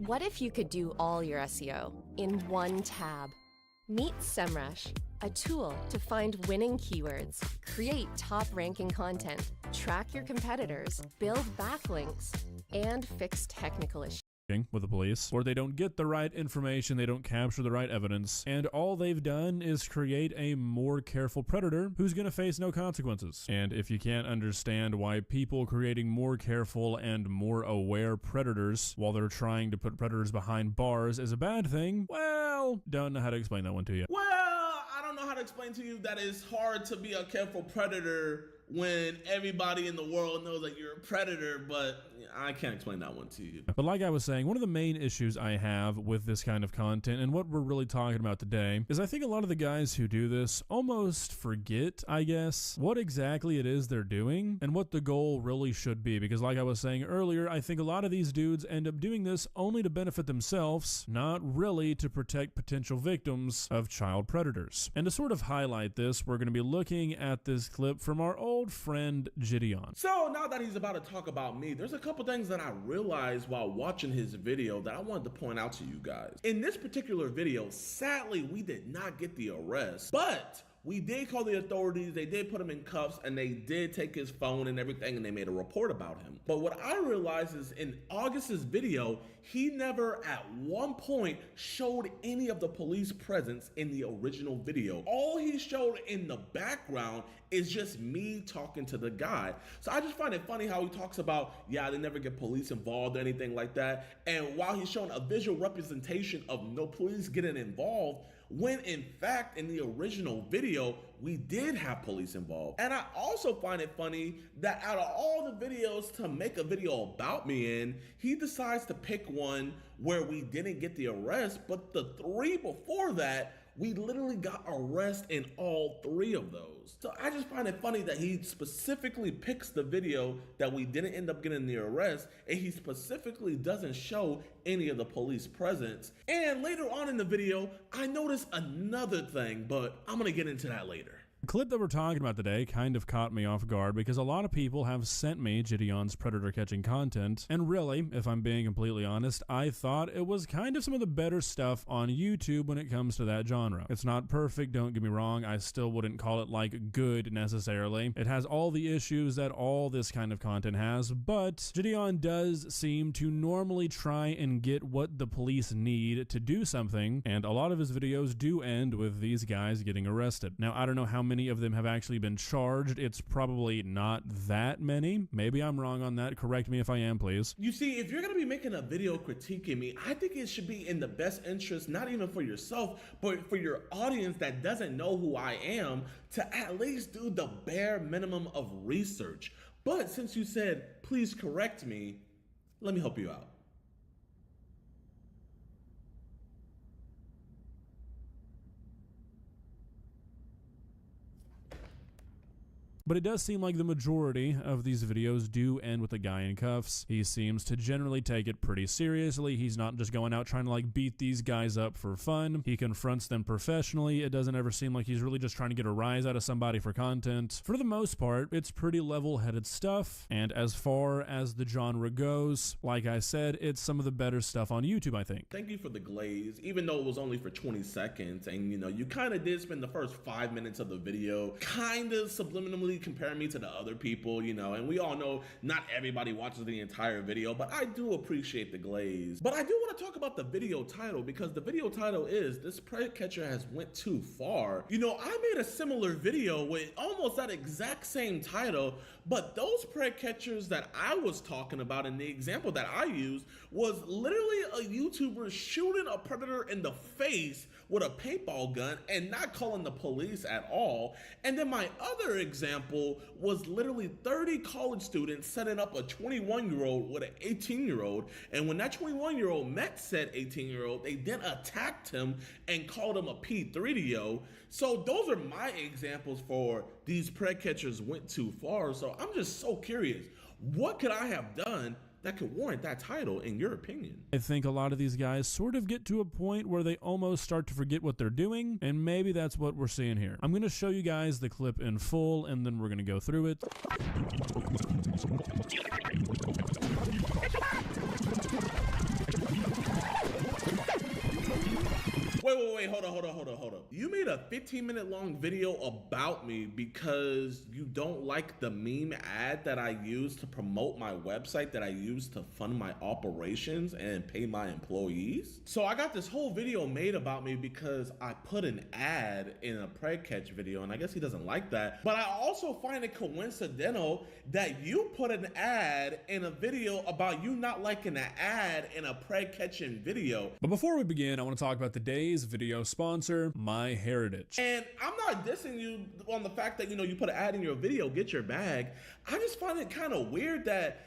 What if you could do all your SEO in one tab? Meet SEMrush, a tool to find winning keywords, create top-ranking content, track your competitors, build backlinks, and fix technical issues With the police, or they don't get the right information, they don't capture the right evidence, and all they've done is create a more careful predator who's going to face no consequences. And if you can't understand why people creating more careful and more aware predators while they're trying to put predators behind bars is a bad thing, well, don't know how to explain that one to you. Well, I don't know how to explain to you that it's hard to be a careful predator when everybody in the world knows that you're a predator, but I can't explain that one to you. But like I was saying, one of the main issues I have with this kind of content, and what we're really talking about today, is I think a lot of the guys who do this almost forget, I guess, what exactly it is they're doing and what the goal really should be. Because like I was saying earlier, I think a lot of these dudes end up doing this only to benefit themselves, not really to protect potential victims of child predators. And to sort of highlight this, we're going to be looking at this clip from our old friend Gideon. So now that he's about to talk about me, there's a couple things that I realized while watching his video that I wanted to point out to you guys. In this particular video, sadly, we did not get the arrest, but we did call the authorities, they did put him in cuffs, and they did take his phone and everything, and they made a report about him. But what I realized is in August's video, he never at one point showed any of the police presence in the original video. All he showed in the background is just me talking to the guy. So I just find it funny how he talks about, yeah, they never get police involved or anything like that. And while he's showing a visual representation of no police getting involved, when in fact in the original video we did have police involved. And I also find it funny that out of all the videos to make a video about me in, he decides to pick one where we didn't get the arrest, but the 3 before that we literally got arrested in all 3 of those. So I just find it funny that he specifically picks the video that we didn't end up getting the arrest, and he specifically doesn't show any of the police presence. And later on in the video, I noticed another thing, but I'm gonna get into that later. The clip that we're talking about today kind of caught me off guard because a lot of people have sent me Gideon's predator catching content, and really, if I'm being completely honest, I thought it was kind of some of the better stuff on YouTube when it comes to that genre. It's not perfect, don't get me wrong, I still wouldn't call it like good necessarily. It has all the issues that all this kind of content has, but Gideon does seem to normally try and get what the police need to do something, and a lot of his videos do end with these guys getting arrested. Now, I don't know how many of them have actually been charged. It's probably not that many. Maybe I'm wrong on that. Correct me if I am, please. You see, if you're gonna be making a video critiquing me, I think it should be in the best interest, not even for yourself, but for your audience that doesn't know who I am, to at least do the bare minimum of research. But since you said, please correct me, let me help you out. But it does seem like the majority of these videos do end with a guy in cuffs. He seems to generally take it pretty seriously. He's not just going out trying to like beat these guys up for fun. He confronts them professionally. It doesn't ever seem like he's really just trying to get a rise out of somebody for content. For the most part, it's pretty level-headed stuff. And as far as the genre goes, like I said, it's some of the better stuff on YouTube, I think. Thank you for the glaze, even though it was only for 20 seconds. And you kind of did spend the first 5 minutes of the video kind of subliminally compare me to the other people, and we all know not everybody watches the entire video, but I do appreciate the glaze. But I do want to talk about the video title, because the video title is "This Prey Catcher Has Went Too Far." I made a similar video with almost that exact same title, but those prey catchers that I was talking about in the example that I used was literally a YouTuber shooting a predator in the face with a paintball gun and not calling the police at all. And then my other example was literally 30 college students setting up a 21-year-old with an 18-year-old. And when that 21-year-old met said 18-year-old, they then attacked him and called him a P3DO. So those are my examples for these prey catchers went too far. So I'm just so curious, what could I have done that could warrant that title, in your opinion? I think a lot of these guys sort of get to a point where they almost start to forget what they're doing, and maybe that's what we're seeing here. I'm going to show you guys the clip in full, and then we're going to go through it. Wait, hold on. You made a 15-minute long video about me because you don't like the meme ad that I use to promote my website, that I use to fund my operations and pay my employees? So I got this whole video made about me because I put an ad in a prey catch video, and I guess he doesn't like that. But I also find it coincidental that you put an ad in a video about you not liking an ad in a prey catching video. But before we begin, I want to talk about today's video sponsor, MyHeritage. And I'm not dissing you on the fact that, you put an ad in your video, get your bag. I just find it kind of weird that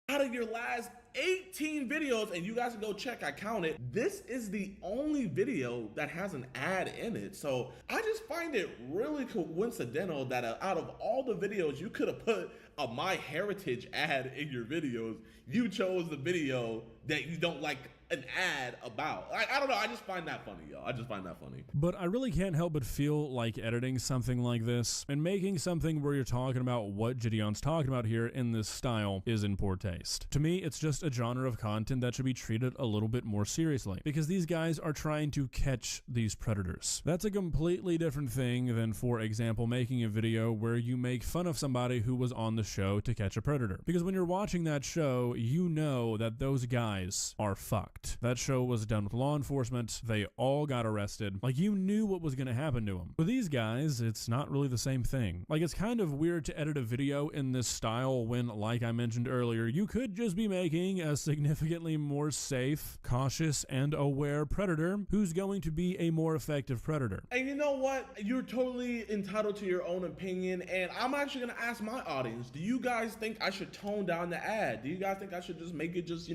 out of your last 18 videos, and you guys can go check, I counted, this is the only video that has an ad in it. So I just find it really coincidental that out of all the videos you could have put a MyHeritage ad in your videos, you chose the video that you don't like an ad about. I don't know, I just find that funny, y'all. I just find that funny. But I really can't help but feel like editing something like this and making something where you're talking about what Gideon's talking about here in this style is in poor taste. To me, it's just a genre of content that should be treated a little bit more seriously, because these guys are trying to catch these predators. That's a completely different thing than, for example, making a video where you make fun of somebody who was on the show to catch a predator. Because when you're watching that show, you know that those guys are fucked. That show was done with law enforcement. They all got arrested. Like, you knew what was going to happen to them. With these guys, it's not really the same thing. Like, it's kind of weird to edit a video in this style when, like I mentioned earlier, you could just be making a significantly more safe, cautious, and aware predator who's going to be a more effective predator. And you know what? You're totally entitled to your own opinion, and I'm actually going to ask my audience, do you guys think I should tone down the ad? Do you guys think I should just make it just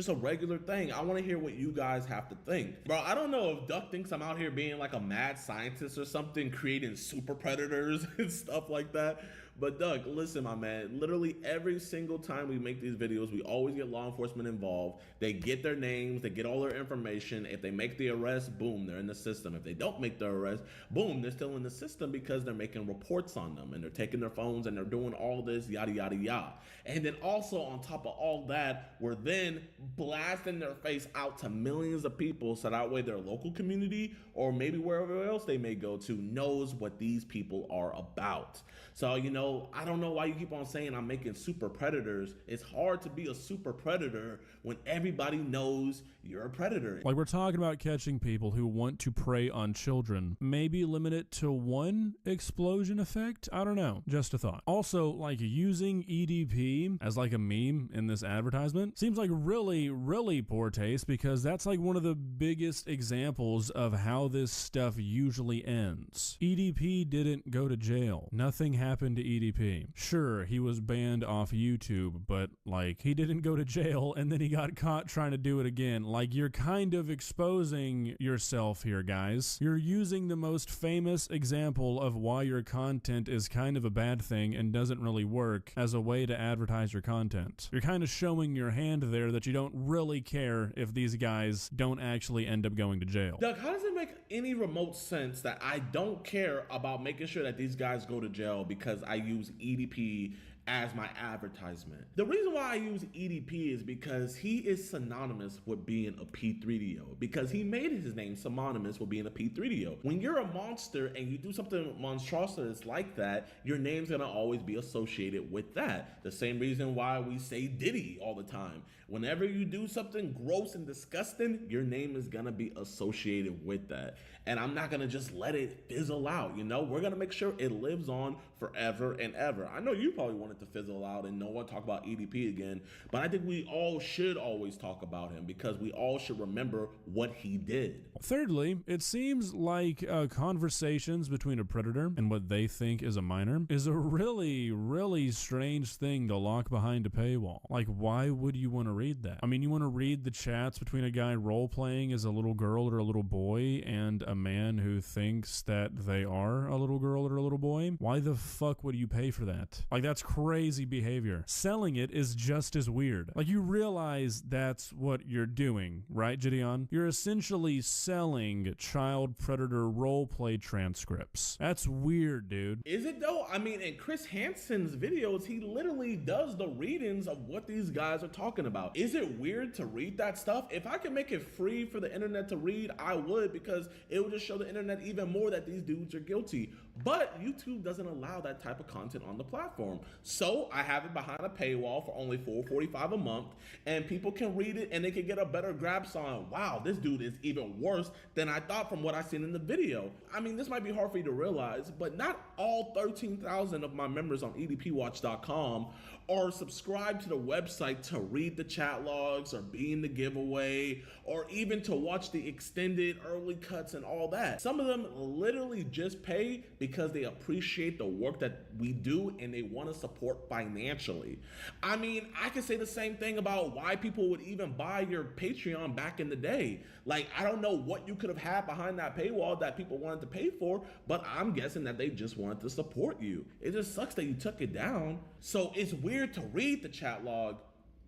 a regular thing? I want to hear what you guys have to think. Bro, I don't know if Duck thinks I'm out here being like a mad scientist or something, creating super predators and stuff like that. But Doug, listen, my man, literally every single time we make these videos, we always get law enforcement involved. They get their names, they get all their information. If they make the arrest, boom, they're in the system. If they don't make the arrest, boom, they're still in the system because they're making reports on them and they're taking their phones and they're doing all this, yada, yada, yada. And then also on top of all that, we're then blasting their face out to millions of people so that way their local community or maybe wherever else they may go to knows what these people are about. So, you know, I don't know why you keep on saying I'm making super predators. It's hard to be a super predator when everybody knows you're a predator. Like, we're talking about catching people who want to prey on children. Maybe limit it to one explosion effect? I don't know. Just a thought. Also, like, using EDP as like a meme in this advertisement seems like really, really poor taste, because that's like one of the biggest examples of how this stuff usually ends. EDP didn't go to jail. Nothing happened to EDP. Sure, he was banned off YouTube, but like, he didn't go to jail and then he got caught trying to do it again. Like, you're kind of exposing yourself here, guys. You're using the most famous example of why your content is kind of a bad thing and doesn't really work as a way to advertise your content. You're kind of showing your hand there that you don't really care if these guys don't actually end up going to jail. Doug, how does it make any remote sense that I don't care about making sure that these guys go to jail because I use EDP as my advertisement? The reason why I use EDP is because he is synonymous with being a P3DO, because he made his name synonymous with being a P3DO. When you're a monster and you do something monstrous like that, your name's gonna always be associated with that. The same reason why we say Diddy all the time. Whenever you do something gross and disgusting, your name is gonna be associated with that. And I'm not gonna just let it fizzle out, you know? We're gonna make sure it lives on forever and ever. I know you probably want it to fizzle out and no one talk about EDP again, but I think we all should always talk about him because we all should remember what he did. Thirdly, it seems like conversations between a predator and what they think is a minor is a really, really strange thing to lock behind a paywall. Like, why would you want to read that? I mean, you want to read the chats between a guy role-playing as a little girl or a little boy and a man who thinks that they are a little girl or a little boy? Why the fuck would you pay for that? Like, that's crazy behavior. Selling it is just as weird. Like, you realize that's what you're doing, right, Gideon? You're essentially selling child predator roleplay transcripts. That's weird, dude. Is it though? I mean, in Chris Hansen's videos, he literally does the readings of what these guys are talking about. Is it weird to read that stuff? If I could make it free for the internet to read, I would, because it would just show the internet even more that these dudes are guilty. But YouTube doesn't allow that type of content on the platform. So I have it behind a paywall for only $4.45 a month, and people can read it and they can get a better grasp on, wow, this dude is even worse than I thought from what I seen in the video. I mean, this might be hard for you to realize, but not all 13,000 of my members on EDPWatch.com are subscribed to the website to read the chat logs or be in the giveaway or even to watch the extended early cuts and all that. Some of them literally just pay because they appreciate the work that we do and they want to support financially. I mean, I could say the same thing about why people would even buy your Patreon back in the day. Like, I don't know what you could have had behind that paywall that people wanted to pay for, but I'm guessing that they just wanted to support you. It just sucks that you took it down. So it's weird to read the chat log,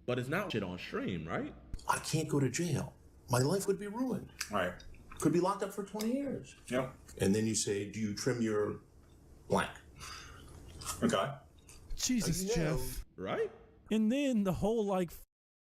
but it's not shit on stream, right? I can't go to jail. My life would be ruined. Right. Could be locked up for 20 years. Yep. And then you say, do you trim your blank? Okay. Jesus, Jeff. Right? And then the whole, like,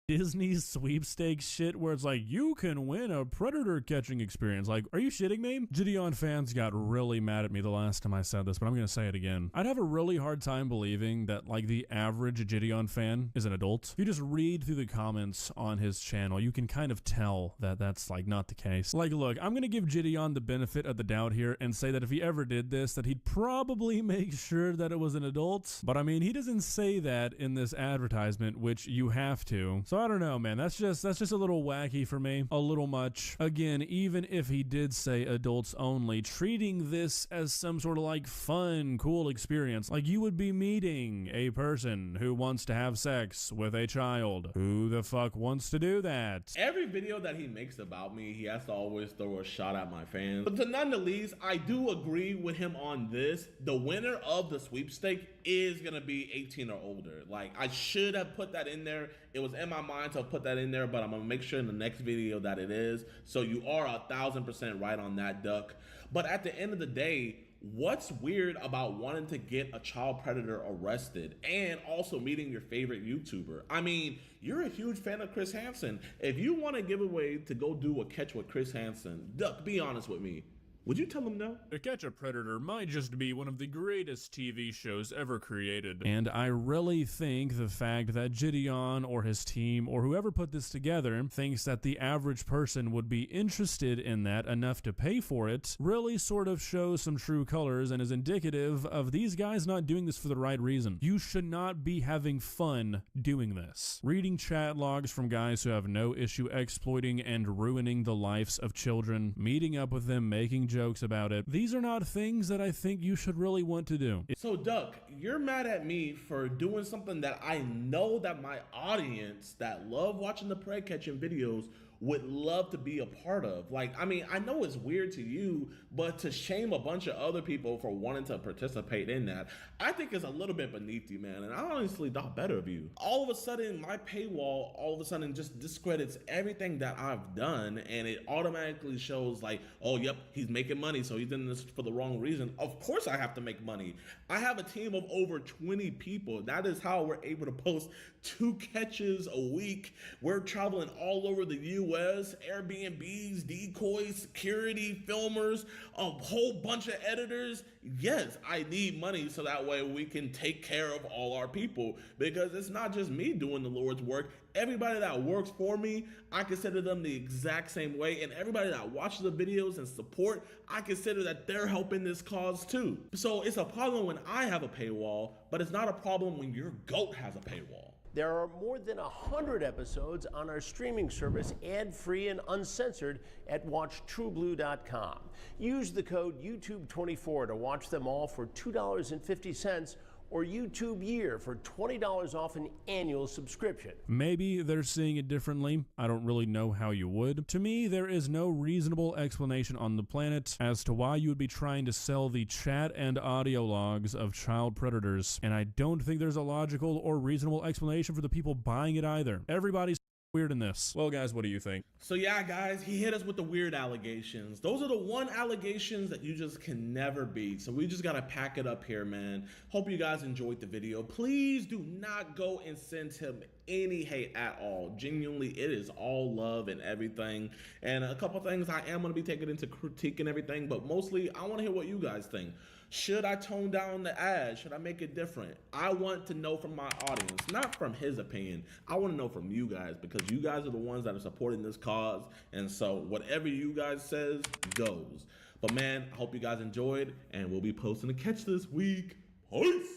Disney sweepstakes shit where it's like, you can win a predator catching experience. Like, are you shitting me? Gideon fans got really mad at me the last time I said this, but I'm gonna say it again. I'd have a really hard time believing that, like, the average Gideon fan is an adult. If you just read through the comments on his channel, you can kind of tell that that's, like, not the case. Like, look, I'm gonna give Gideon the benefit of the doubt here and say that if he ever did this, that he'd probably make sure that it was an adult. But I mean, he doesn't say that in this advertisement, which you have to. So So I don't know, man. That's just a little wacky for me. A little much. Again, even if he did say adults only, treating this as some sort of like fun, cool experience. Like you would be meeting a person who wants to have sex with a child. Who the fuck wants to do that? Every video that he makes about me, he has to always throw a shot at my fans. But to none the least, I do agree with him on this. The winner of the sweepstake is gonna be 18 or older. Like, I should have put that in there. It was in my mind to put that in there, but I'm gonna make sure in the next video that it is. So you are 1000% right on that, Duck. But at the end of the day, what's weird about wanting to get a child predator arrested and also meeting your favorite YouTuber? I mean, you're a huge fan of Chris Hansen. If you want a giveaway to go do a catch with Chris Hansen, Duck, be honest with me. Would you tell him no? To Catch a Predator might just be one of the greatest TV shows ever created. And I really think the fact that Gideon or his team or whoever put this together thinks that the average person would be interested in that enough to pay for it really sort of shows some true colors and is indicative of these guys not doing this for the right reason. You should not be having fun doing this. Reading chat logs from guys who have no issue exploiting and ruining the lives of children, meeting up with them, making jokes about it. These are not things that I think you should really want to do. So Duck, you're mad at me for doing something that I know that my audience that love watching the prey catching videos would love to be a part of. Like, I mean, I know it's weird to you, but to shame a bunch of other people for wanting to participate in that, I think is a little bit beneath you, man. And I honestly thought better of you. All of a sudden, my paywall all of a sudden just discredits everything that I've done, and it automatically shows like, oh, yep, he's making money, so he's in this for the wrong reason. Of course I have to make money. I have a team of over 20 people. That is how we're able to post 2 catches a week. We're traveling all over the US, Airbnbs, decoys, security, filmers, a whole bunch of editors. Yes, I need money so that way we can take care of all our people, because it's not just me doing the Lord's work. Everybody that works for me, I consider them the exact same way, and everybody that watches the videos and support, I consider that they're helping this cause too. So it's a problem when I have a paywall, but it's not a problem when your goat has a paywall. There are more than 100 episodes on our streaming service, ad-free and uncensored, at WatchTrueBlue.com. Use the code YouTube24 to watch them all for $2.50, or YouTube Year for $20 off an annual subscription. Maybe they're seeing it differently. I don't really know how you would. To me, there is no reasonable explanation on the planet as to why you would be trying to sell the chat and audio logs of child predators, and I don't think there's a logical or reasonable explanation for the people buying it either. Everybody's weird in this. Well, guys, what do you think? So yeah, guys, he hit us with the weird allegations. Those are the one allegations that you just can never beat. So we just gotta pack it up here, man. Hope you guys enjoyed the video. Please do not go and send him any hate at all. Genuinely, it is all love and everything. And a couple things I am gonna be taking into critique and everything, but mostly I wanna hear what you guys think. Should I tone down the ad? Should I make it different? I want to know from my audience, not from his opinion. I want to know from you guys, because you guys are the ones that are supporting this cause. And so whatever you guys says goes. But man, I hope you guys enjoyed, and we'll be posting a catch this week. Peace.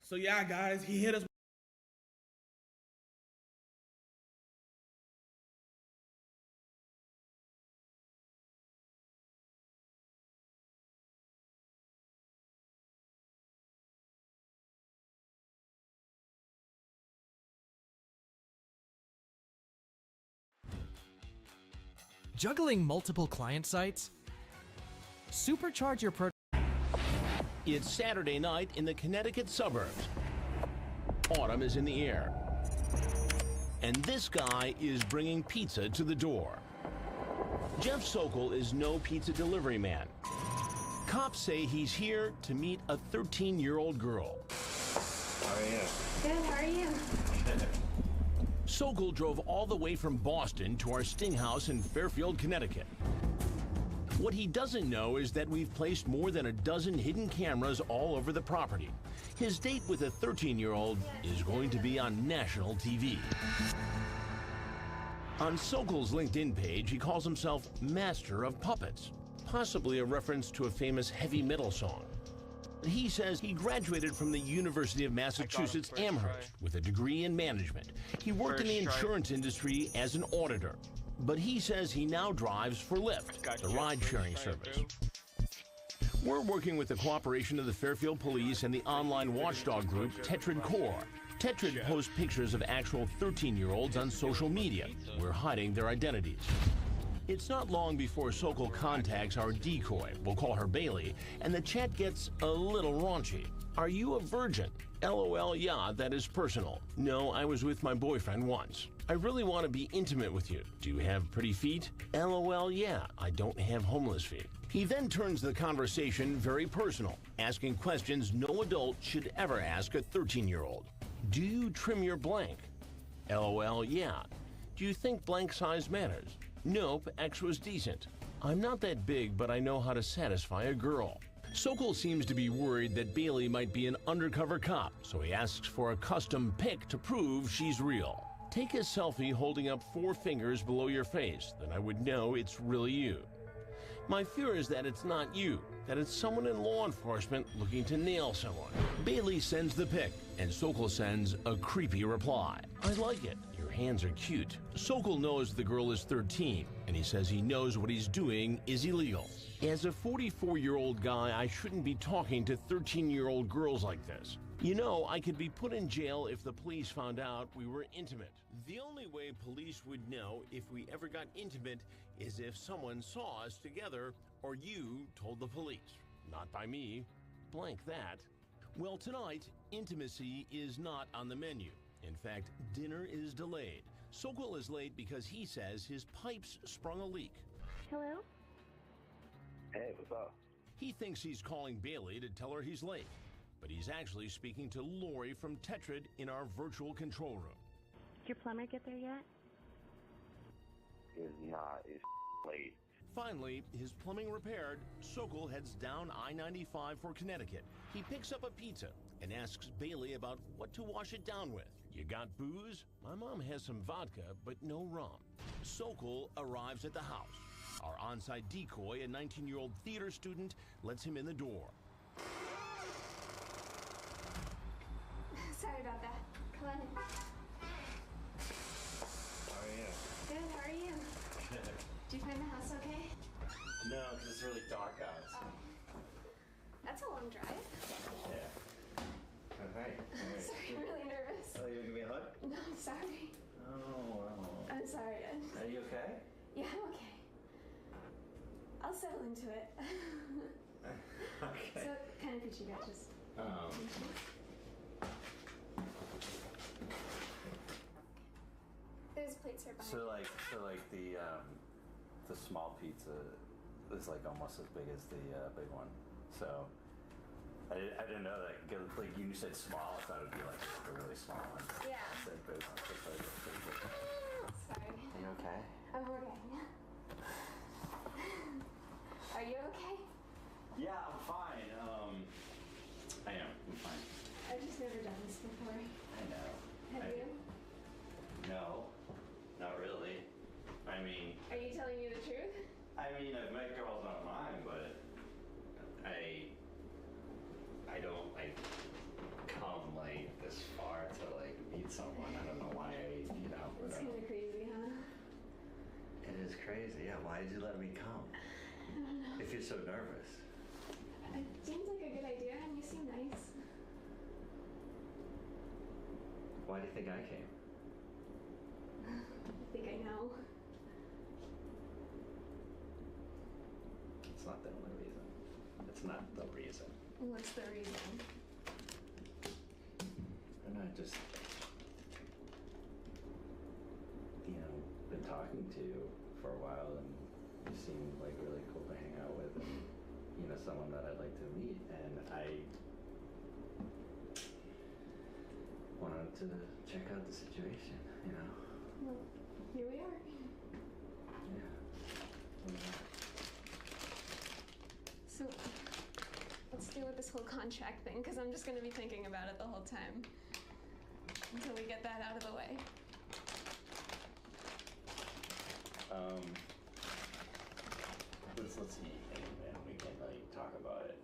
So yeah, guys, he hit us. Juggling multiple client sites? Supercharge your It's Saturday night in the Connecticut suburbs. Autumn is in the air. And this guy is bringing pizza to the door. Jeff Sokol is no pizza delivery man. Cops say he's here to meet a 13-year-old girl. How are you? Good, how are you? Sokol drove all the way from Boston to our sting house in Fairfield, Connecticut. What he doesn't know is that we've placed more than a dozen hidden cameras all over the property. His date with a 13-year-old is going to be on national TV. On Sokol's LinkedIn page, he calls himself Master of Puppets, possibly a reference to a famous heavy metal song. He says he graduated from the University of Massachusetts Amherst with a degree in management. He worked in the insurance industry as an auditor, but he says he now drives for Lyft, the ride-sharing service. We're working with the cooperation of the Fairfield Police and the online watchdog group Tetrad Core. Tetrad posts pictures of actual 13-year-olds on social media. We're hiding their identities. It's not long before Sokol contacts our decoy, we'll call her Bailey, and the chat gets a little raunchy. Are you a virgin? LOL, yeah, that is personal. No, I was with my boyfriend once. I really want to be intimate with you. Do you have pretty feet? LOL, yeah, I don't have homeless feet. He then turns the conversation very personal, asking questions no adult should ever ask a 13-year-old. Do you trim your blank? LOL, yeah. Do you think blank size matters? Nope, X was decent. I'm not that big, but I know how to satisfy a girl. Sokol seems to be worried that Bailey might be an undercover cop, so he asks for a custom pic to prove she's real. Take a selfie holding up 4 fingers below your face, then I would know it's really you. My fear is that it's not you, that it's someone in law enforcement looking to nail someone. Bailey sends the pic, and Sokol sends a creepy reply. I like it. Your hands are cute. Sokol knows the girl is 13, and he says he knows what he's doing is illegal. As a 44-year-old guy, I shouldn't be talking to 13-year-old girls like this. You know, I could be put in jail if the police found out we were intimate. The only way police would know if we ever got intimate is if someone saw us together or you told the police. Not by me. Blank that. Well, tonight, intimacy is not on the menu. In fact, dinner is delayed. Sokol is late because he says his pipes sprung a leak. Hello? Hey, what's up? He thinks he's calling Bailey to tell her he's late, but he's actually speaking to Lori from Tetrad in our virtual control room. Did your plumber get there yet? It's not. It's late. Finally, his plumbing repaired, Sokol heads down I-95 for Connecticut. He picks up a pizza and asks Bailey about what to wash it down with. You got booze? My mom has some vodka, but no rum. Sokol arrives at the house. Our on-site decoy, a 19-year-old theater student, lets him in the door. Sorry about that. Come on in. How are you? Good, how are you? Did you find the house okay? No, because it's really dark out. Oh. That's a long drive. Yeah. Oh, hi. Sorry, I'm really nervous. Oh, you gonna give me a hug? No, I'm sorry. Oh, wow. I'm sorry, Ed. Are you okay? Yeah, I'm okay. I'll settle into it. Okay. So, kind of peachy batches. There's plates right behind So you. like the small pizza is like almost as big as the big one. So I didn't know that. Like you said small, I thought it'd be like a really small one. Yeah. I said big one. So it's like pretty big. Sorry. Are you okay? I'm okay. Are you okay? Yeah, I'm fine. I am. I'm fine. I've just never done this before. I know. Have you? No, not really. I mean. Are you telling me the truth? I mean, I've met girls online, but I don't like come like this far to like meet someone. I don't know why It's kind of crazy, huh? It is crazy. Yeah. Why did you let me come? I don't know. If you're so nervous. It seems like a good idea, and you seem nice. Why do you think I came? I think I know. It's not the only reason. It's not the reason. What's the reason? I'm not just, been talking to you for a while, and you seem like really cool to hang out with, and someone that I'd like to meet, and I wanted to check out the situation, Well, here we are. Yeah. So, let's deal with this whole contract thing, because I'm just going to be thinking about it the whole time. Until we get that out of the way. Let's eat, and we can talk about it.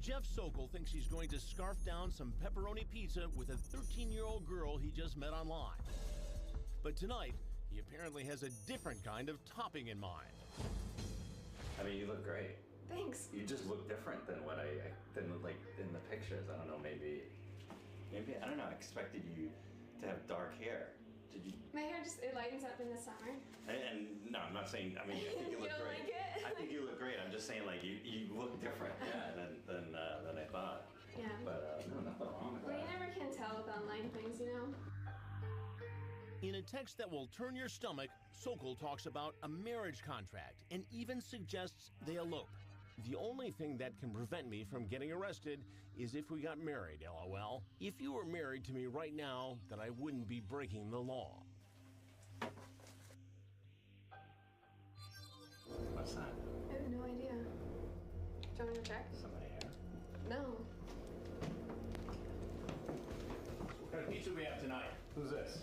Jeff Sokol thinks he's going to scarf down some pepperoni pizza with a 13-year-old girl he just met online. But tonight, he apparently has a different kind of topping in mind. I mean, you look great. Thanks. You just look different than what than like in the pictures. I don't know, maybe I don't know. I expected you to have dark hair. Did you? My hair it lightens up in the summer. And no, I'm not saying. I mean, I think you look don't great. like it? I think you look great. I'm just saying, like you look different, yeah, than I thought. Yeah. But no, nothing wrong with Well, that. you never can tell with online things, you know? In a text that will turn your stomach, Sokol talks about a marriage contract and even suggests they elope. The only thing that can prevent me from getting arrested is if we got married, LOL. If you were married to me right now, then I wouldn't be breaking the law. What's that? I have no idea. Do you want me to check? Somebody here. No. What kind of pizza we have tonight? Who's this?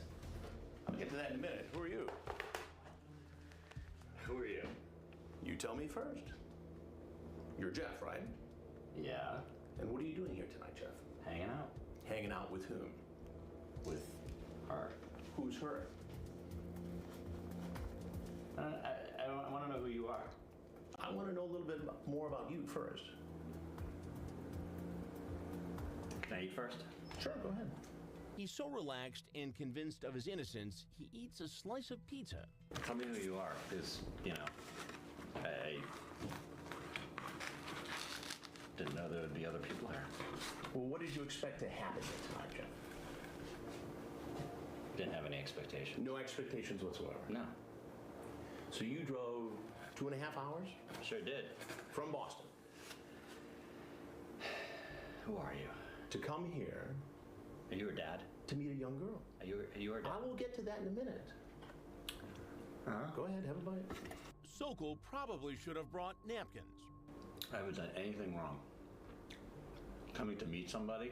I'll get to that in a minute. Who are you? Who are you? You tell me first. You're Jeff, right? Yeah. And what are you doing here tonight, Jeff? Hanging out. Hanging out with whom? With her. Who's her? I want to know who you are. I want to know a little bit more about you first. Can I eat first? Sure, go ahead. He's so relaxed and convinced of his innocence, he eats a slice of pizza. Tell me who you are, because, you know, I didn't know there would be other people here. Well, what did you expect to happen here tonight, Jeff? Didn't have any expectations. No expectations whatsoever? No. So you drove 2.5 hours? Sure did. From Boston? Who are you? To come here. Are you her dad? To meet a young girl. Are you her dad? I will get to that in a minute. Go ahead, have a bite. Sokol probably should have brought napkins. I haven't done anything wrong. Coming to meet somebody?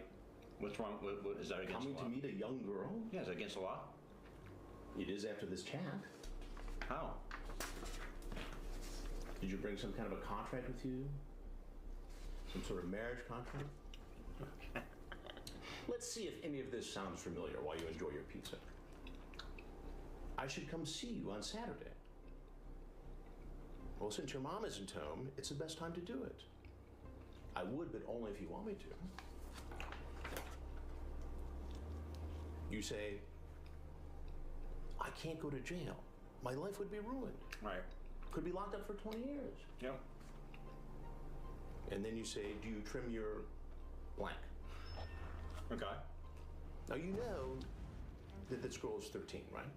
What's wrong? What is that against the law? Coming to meet a young girl? Yeah, is that against the law? It is after this chat. How? Did you bring some kind of a contract with you? Some sort of marriage contract? Let's see if any of this sounds familiar while you enjoy your pizza. I should come see you on Saturday. Well, since your mom isn't home, it's the best time to do it. I would, but only if you want me to. You say, I can't go to jail. My life would be ruined. Right. Could be locked up for 20 years. Yep. And then you say, do you trim your blank? Okay. Now you know that this girl is 13, right?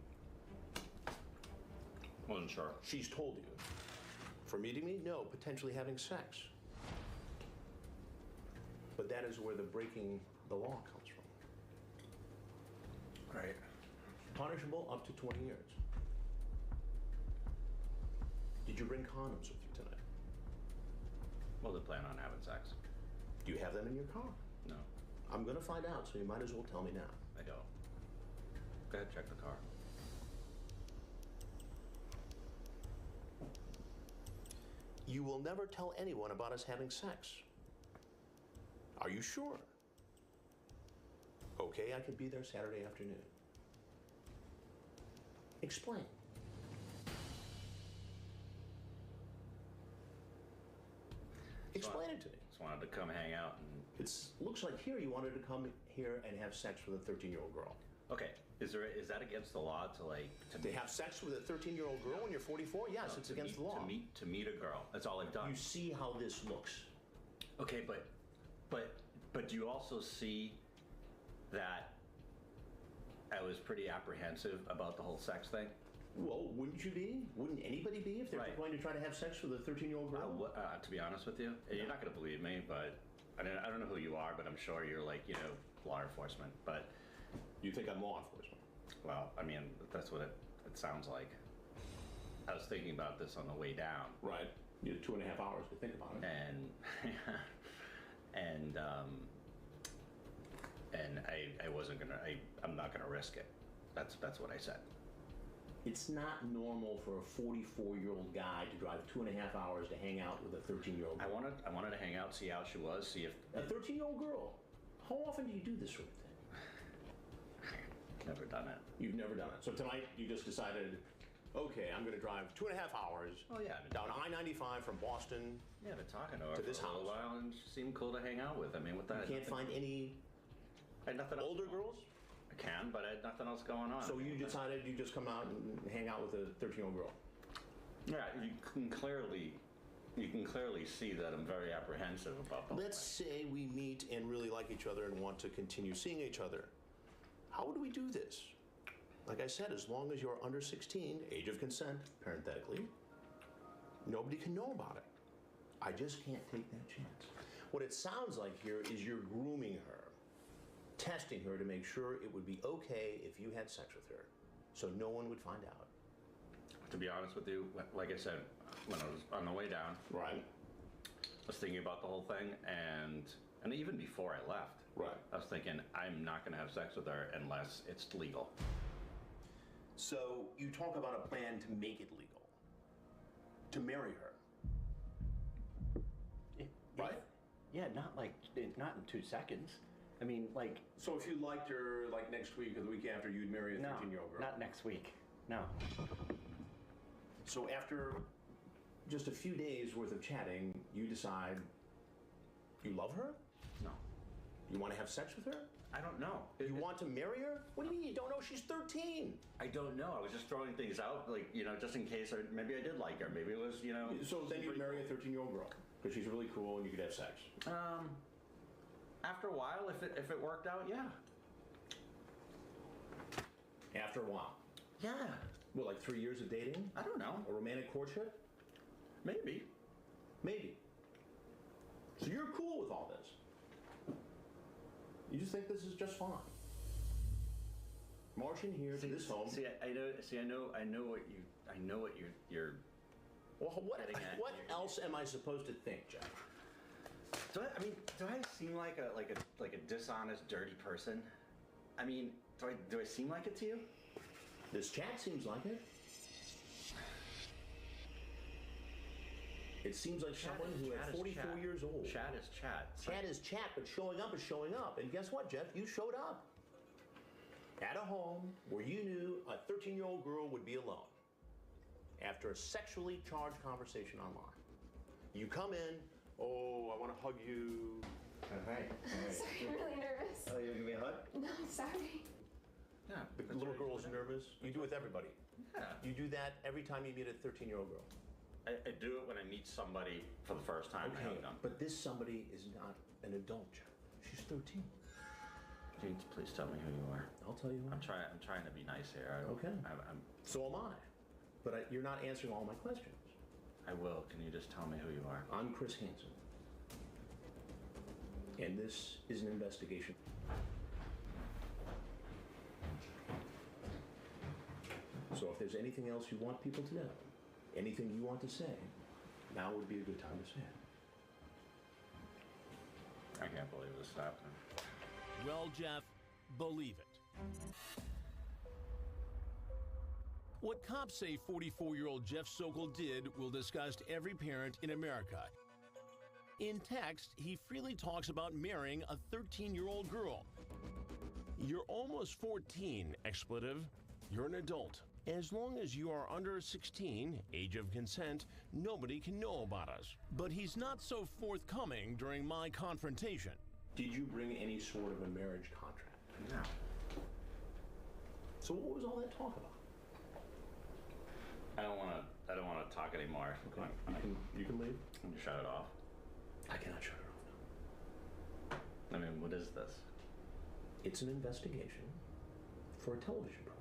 Wasn't sure. She's told you. For meeting me? No, potentially having sex. But that is where the breaking the law comes from. Right. Punishable up to 20 years. Did you bring condoms with you tonight? Well, they plan on having sex. Do you have them in your car? No. I'm gonna find out, so you might as well tell me now. I don't. Go ahead, check the car. You will never tell anyone about us having sex. Are you sure? Okay, I could be there Saturday afternoon. Explain. Explain it to me. Just wanted to come hang out and... It looks like here you wanted to come here and have sex with a 13-year-old girl. Okay, is that against the law to have sex with a 13-year-old girl when you're 44? Yes, no, it's against the law. To meet a girl. That's all I've done. You see how this looks. Okay, but do you also see that I was pretty apprehensive about the whole sex thing? Well, wouldn't you be? Wouldn't anybody be if they're going to try to have sex with a 13-year-old girl? To be honest with you, you're not going to believe me, but I don't know who you are, but I'm sure you're like, law enforcement. But you think I'm law enforcement? Well, I mean, that's what it sounds like. I was thinking about this on the way down. Right. You had 2.5 hours to think about it. And I wasn't gonna. I'm not gonna risk it. That's what I said. It's not normal for a 44-year-old guy to drive 2.5 hours to hang out with a 13-year-old girl. I wanted to hang out, see how she was, see if... A 13-year-old girl? How often do you do this sort of thing? Never done it. You've never done it. So tonight you just decided, okay, I'm going to drive 2.5 hours down I-95 from Boston. Yeah, I've been talking to her to for this a little house. while, and she seemed cool to hang out with. I mean, what the... You can't find any older girls? I can, but I had nothing else going on. So you decided you just come out and hang out with a 13-year-old girl? Yeah, you can clearly see that I'm very apprehensive about the whole Let's say we meet and really like each other and want to continue seeing each other. How would we do this? Like I said, as long as you're under 16, age of consent, parenthetically, nobody can know about it. I just can't take that chance. What it sounds like here is you're grooming her, testing her to make sure it would be okay if you had sex with her, so no one would find out. To be honest with you, like I said, when I was on the way down, right, I was thinking about the whole thing, and even before I left, right, I was thinking I'm not going to have sex with her unless it's legal. So you talk about a plan to make it legal, to marry her, right? Yeah, not in 2 seconds. I mean, like... So if you liked her, like, next week or the week after, you'd marry a 13-year-old girl? Not next week. No. So after just a few days worth of chatting, you decide you love her? No. You want to have sex with her? I don't know. You want to marry her? What do you mean you don't know? She's 13. I don't know. I was just throwing things out, like, just in case, maybe I did like her. Maybe it was, So then you'd marry a 13-year-old girl, because she's really cool and you could have sex. After a while, if it worked out, yeah. After a while? Yeah. Well, like 3 years of dating? I don't know. A romantic courtship? Maybe. Maybe. So you're cool with all this? You just think this is just fine? Marching here to this home. I know what you're. Well, what else am I supposed to think, Jeff? Do I seem like a dishonest, dirty person? I mean, do I seem like it to you? This chat seems like it. It seems like someone who at 44 years old. Chat is chat. Chat is chat, but showing up is showing up. And guess what, Jeff? You showed up. At a home where you knew a 13-year-old girl would be alone. After a sexually charged conversation online. You come in, oh, I want to hug you. Hey. Sorry, I'm really nervous. Oh, you gonna give me a hug? No, sorry. Yeah. The little girl's nervous. You do it with everybody. Yeah. You do that every time you meet a 13-year-old girl. I do it when I meet somebody for the first time. Okay, but this somebody is not an adult, Jeff. She's 13. Dude, please tell me who you are. I'll tell you. I'm trying to be nice here. Okay. So am I. But you're not answering all my questions. I will. Can you just tell me who you are? I'm Chris Hansen. And this is an investigation. So if there's anything else you want people to know, anything you want to say, now would be a good time to say it. I can't believe this happened. Well, Jeff, believe it. What cops say 44-year-old Jeff Sokol did will disgust every parent in America. In text, he freely talks about marrying a 13-year-old girl. You're almost 14, expletive. You're an adult. As long as you are under 16, age of consent, nobody can know about us. But he's not so forthcoming during my confrontation. Did you bring any sort of a marriage contract? No. So what was all that talk about? I don't want to talk anymore. Okay. You can leave. Can you shut it off? I cannot shut it off now. I mean, what is this? It's an investigation for a television program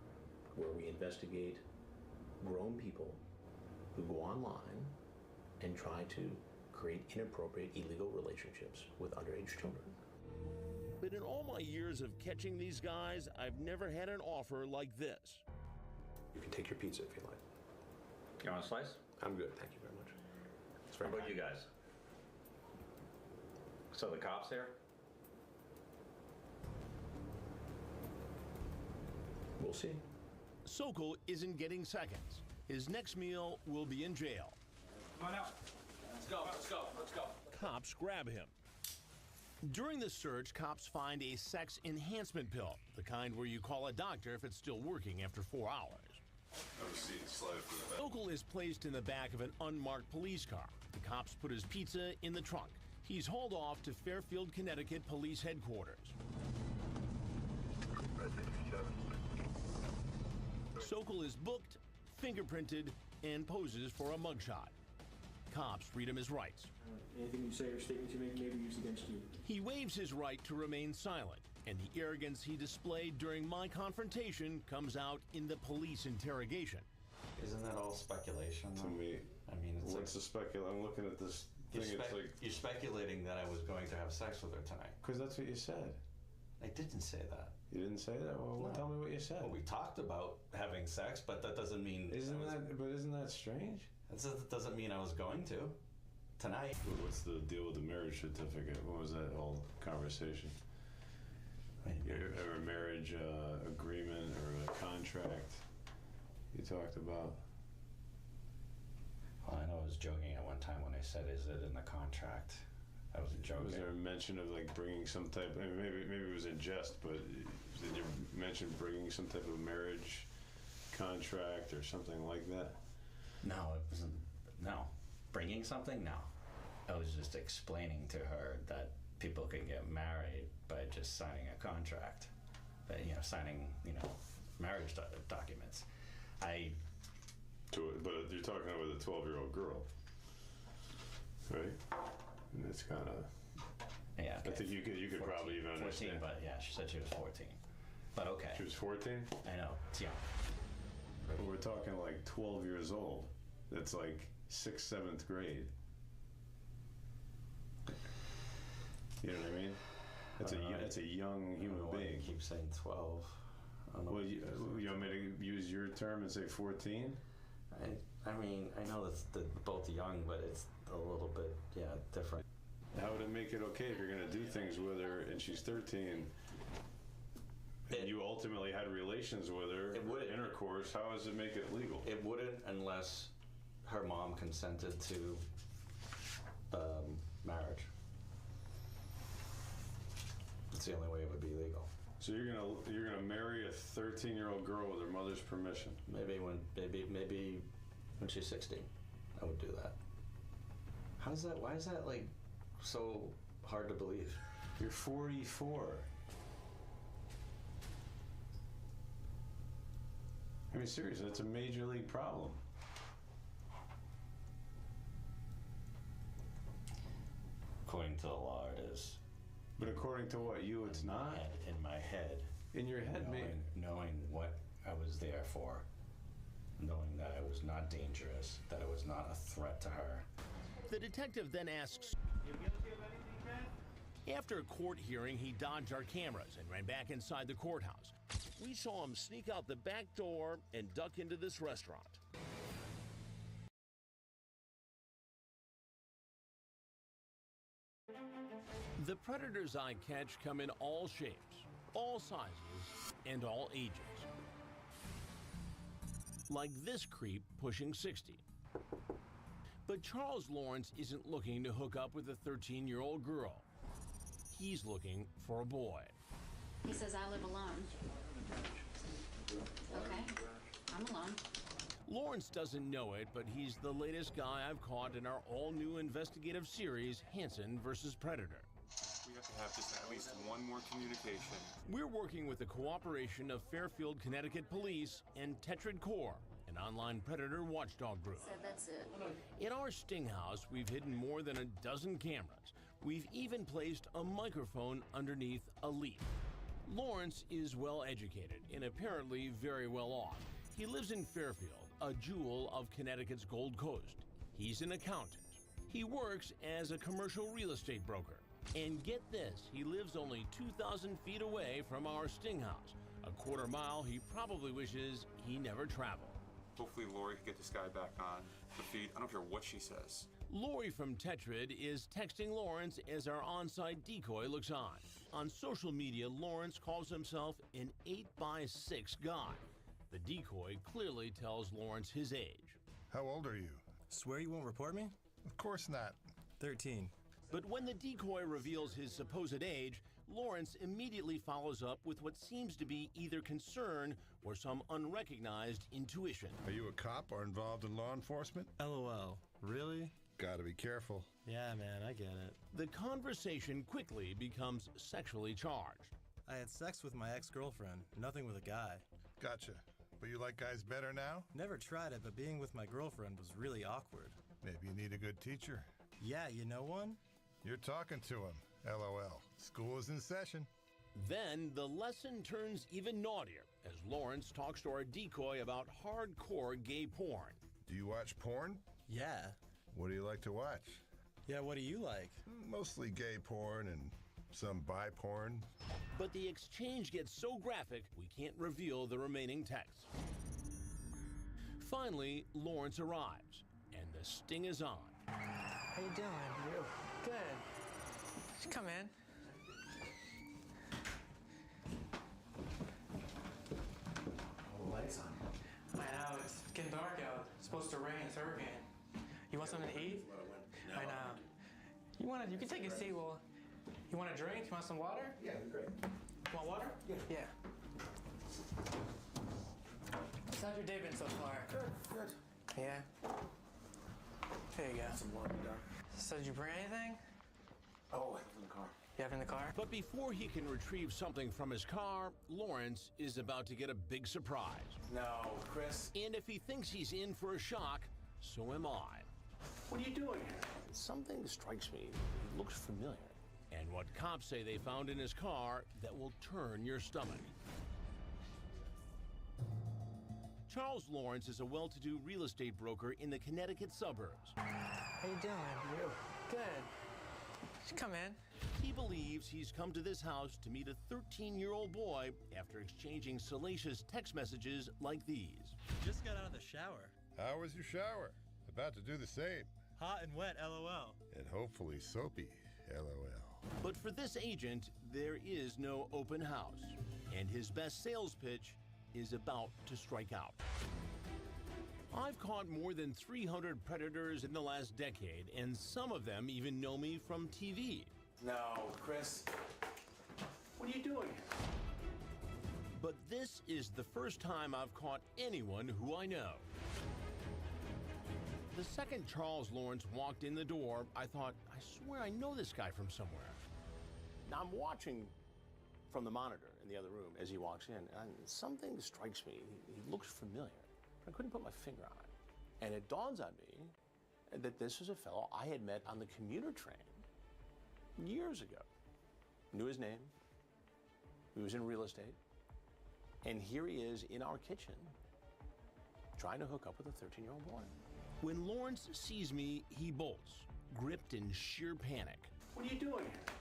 where we investigate grown people who go online and try to create inappropriate, illegal relationships with underage children. But in all my years of catching these guys, I've never had an offer like this. You can take your pizza if you like. You want a slice? I'm good, thank you very much. It's very How about kind. you guys? So the cops here? We'll see. Sokol isn't getting seconds. His next meal will be in jail. Come on out. Let's go, let's go, let's go. Cops grab him. During the search, cops find a sex enhancement pill, the kind where you call a doctor if it's still working after 4 hours. Sokol is placed in the back of an unmarked police car. The cops put his pizza in the trunk. He's hauled off to Fairfield, Connecticut Police Headquarters. Sokol is booked, fingerprinted, and poses for a mugshot. Cops read him his rights. Anything you say or statements you make may be used against you. He waives his right to remain silent, and the arrogance he displayed during my confrontation comes out in the police interrogation. Isn't that all speculation? To me. I mean, it's what's the speculation? I'm looking at this thing. It's like you're speculating that I was going to have sex with her tonight. Because that's what you said. I didn't say that. You didn't say that? Well, No. tell me what you said. Well, we talked about having sex, but that doesn't mean. Isn't that strange? That doesn't mean I was going to tonight. What's the deal with the marriage certificate? What was that whole conversation? Or a marriage agreement or a contract you talked about? Well, I know I was joking at one time when I said, "Is it in the contract?" I was joking. Was there a mention of like bringing some type? I mean, maybe it was in jest, but did you mention bringing some type of marriage contract or something like that? No, it wasn't. No, bringing something. No, I was just explaining to her that people can get married by just signing a contract, but signing marriage documents. But you're talking about a 12-year-old girl, right? And it's kind of. Yeah. Okay. I think you could 14, probably even 14, understand. but yeah, she said she was 14. But okay. She was 14? I know. It's young. But we're talking like 12 years old. That's like 6th, 7th grade. You know what I mean? That's a young human being. You keep saying 12. Well, you want me to use your term and say 14? I mean, I know they're both young, but it's a little bit, different. How would it make it okay if you're going to do things with her and she's 13 and you ultimately had relations with her, intercourse? How does it make it legal? It wouldn't unless her mom consented to marriage. It's the only way it would be legal. So you're gonna marry a 13-year-old girl with her mother's permission? Maybe when she's 16, I would do that. Why is that like so hard to believe? You're 44. I mean, seriously, it's a major league problem. According to the law, it is. But according to what? You, it's not? In my head. In your head, knowing what I was there for. Knowing that I was not dangerous, that I was not a threat to her. The detective then asks, after a court hearing, he dodged our cameras and ran back inside the courthouse. We saw him sneak out the back door and duck into this restaurant. The predators I catch come in all shapes, all sizes, and all ages. Like this creep pushing 60. But Charles Lawrence isn't looking to hook up with a 13-year-old girl. He's looking for a boy. He says I live alone. Okay, I'm alone. Lawrence doesn't know it, but he's the latest guy I've caught in our all-new investigative series, Hansen vs. Predator. We have to have just at least one more communication. We're working with the cooperation of Fairfield, Connecticut Police and Tetrad Corps, an online predator watchdog group. So that's it. In our sting house, we've hidden more than a dozen cameras. We've even placed a microphone underneath a leaf. Lawrence is well educated and apparently very well off. He lives in Fairfield, a jewel of Connecticut's Gold Coast. He's an accountant. He works as a commercial real estate broker. And get this, he lives only 2,000 feet away from our sting house, a quarter mile he probably wishes he never traveled. Hopefully Lori can get this guy back on the feed. I don't care what she says. Lori from Tetrad is texting Lawrence as our on-site decoy looks on. On social media, Lawrence calls himself an 8x6 guy. The decoy clearly tells Lawrence his age. How old are you? Swear you won't report me? Of course not. 13. But when the decoy reveals his supposed age, Lawrence immediately follows up with what seems to be either concern or some unrecognized intuition. Are you a cop or involved in law enforcement? LOL. Really? Gotta be careful. Yeah, man, I get it. The conversation quickly becomes sexually charged. I had sex with my ex-girlfriend, nothing with a guy. Gotcha. But you like guys better now? Never tried it, but being with my girlfriend was really awkward. Maybe you need a good teacher. Yeah, you know one? You're talking to him. LOL. School is in session. Then the lesson turns even naughtier as Lawrence talks to our decoy about hardcore gay porn. Do you watch porn? Yeah. What do you like to watch? Yeah, what do you like? Mostly gay porn and some bi porn. But the exchange gets so graphic, we can't reveal the remaining text. Finally, Lawrence arrives, and the sting is on. How you doing? You? Good. Come in. Oh, the lights on. I know, it's getting dark out. It's supposed to rain, it's hurricane. You want something to eat? No, I know. You can take a seat. Well, you want a drink? You want some water? Yeah, that'd be great. You want water? Yeah. How's your day been so far? Good. Yeah? There you go. Some water, Doc. So did you bring anything? Oh, I have it in the car. You have it in the car? But before he can retrieve something from his car, Lawrence is about to get a big surprise. No, Chris. And if he thinks he's in for a shock, so am I. What are you doing here? Something strikes me. It looks familiar. And what cops say they found in his car that will turn your stomach. Charles Lawrence is a well-to-do real estate broker in the Connecticut suburbs. How you doing? You? Good. Just come in. He believes he's come to this house to meet a 13-year-old boy after exchanging salacious text messages like these. Just got out of the shower. How was your shower? About to do the same. Hot and wet, LOL. And hopefully soapy, LOL. But for this agent, there is no open house. And his best sales pitch is about to strike out. I've caught more than 300 predators in the last decade, and some of them even know me from TV. No, Chris. What are you doing here? But this is the first time I've caught anyone who I know. The second Charles Lawrence walked in the door, I thought, I swear I know this guy from somewhere. Now I'm watching from the monitor in the other room as he walks in, and something strikes me. He looks familiar. I couldn't put my finger on it. And it dawns on me that this is a fellow I had met on the commuter train years ago. Knew his name. He was in real estate. And here he is in our kitchen trying to hook up with a 13-year-old boy. When Lawrence sees me, he bolts, gripped in sheer panic. What are you doing here?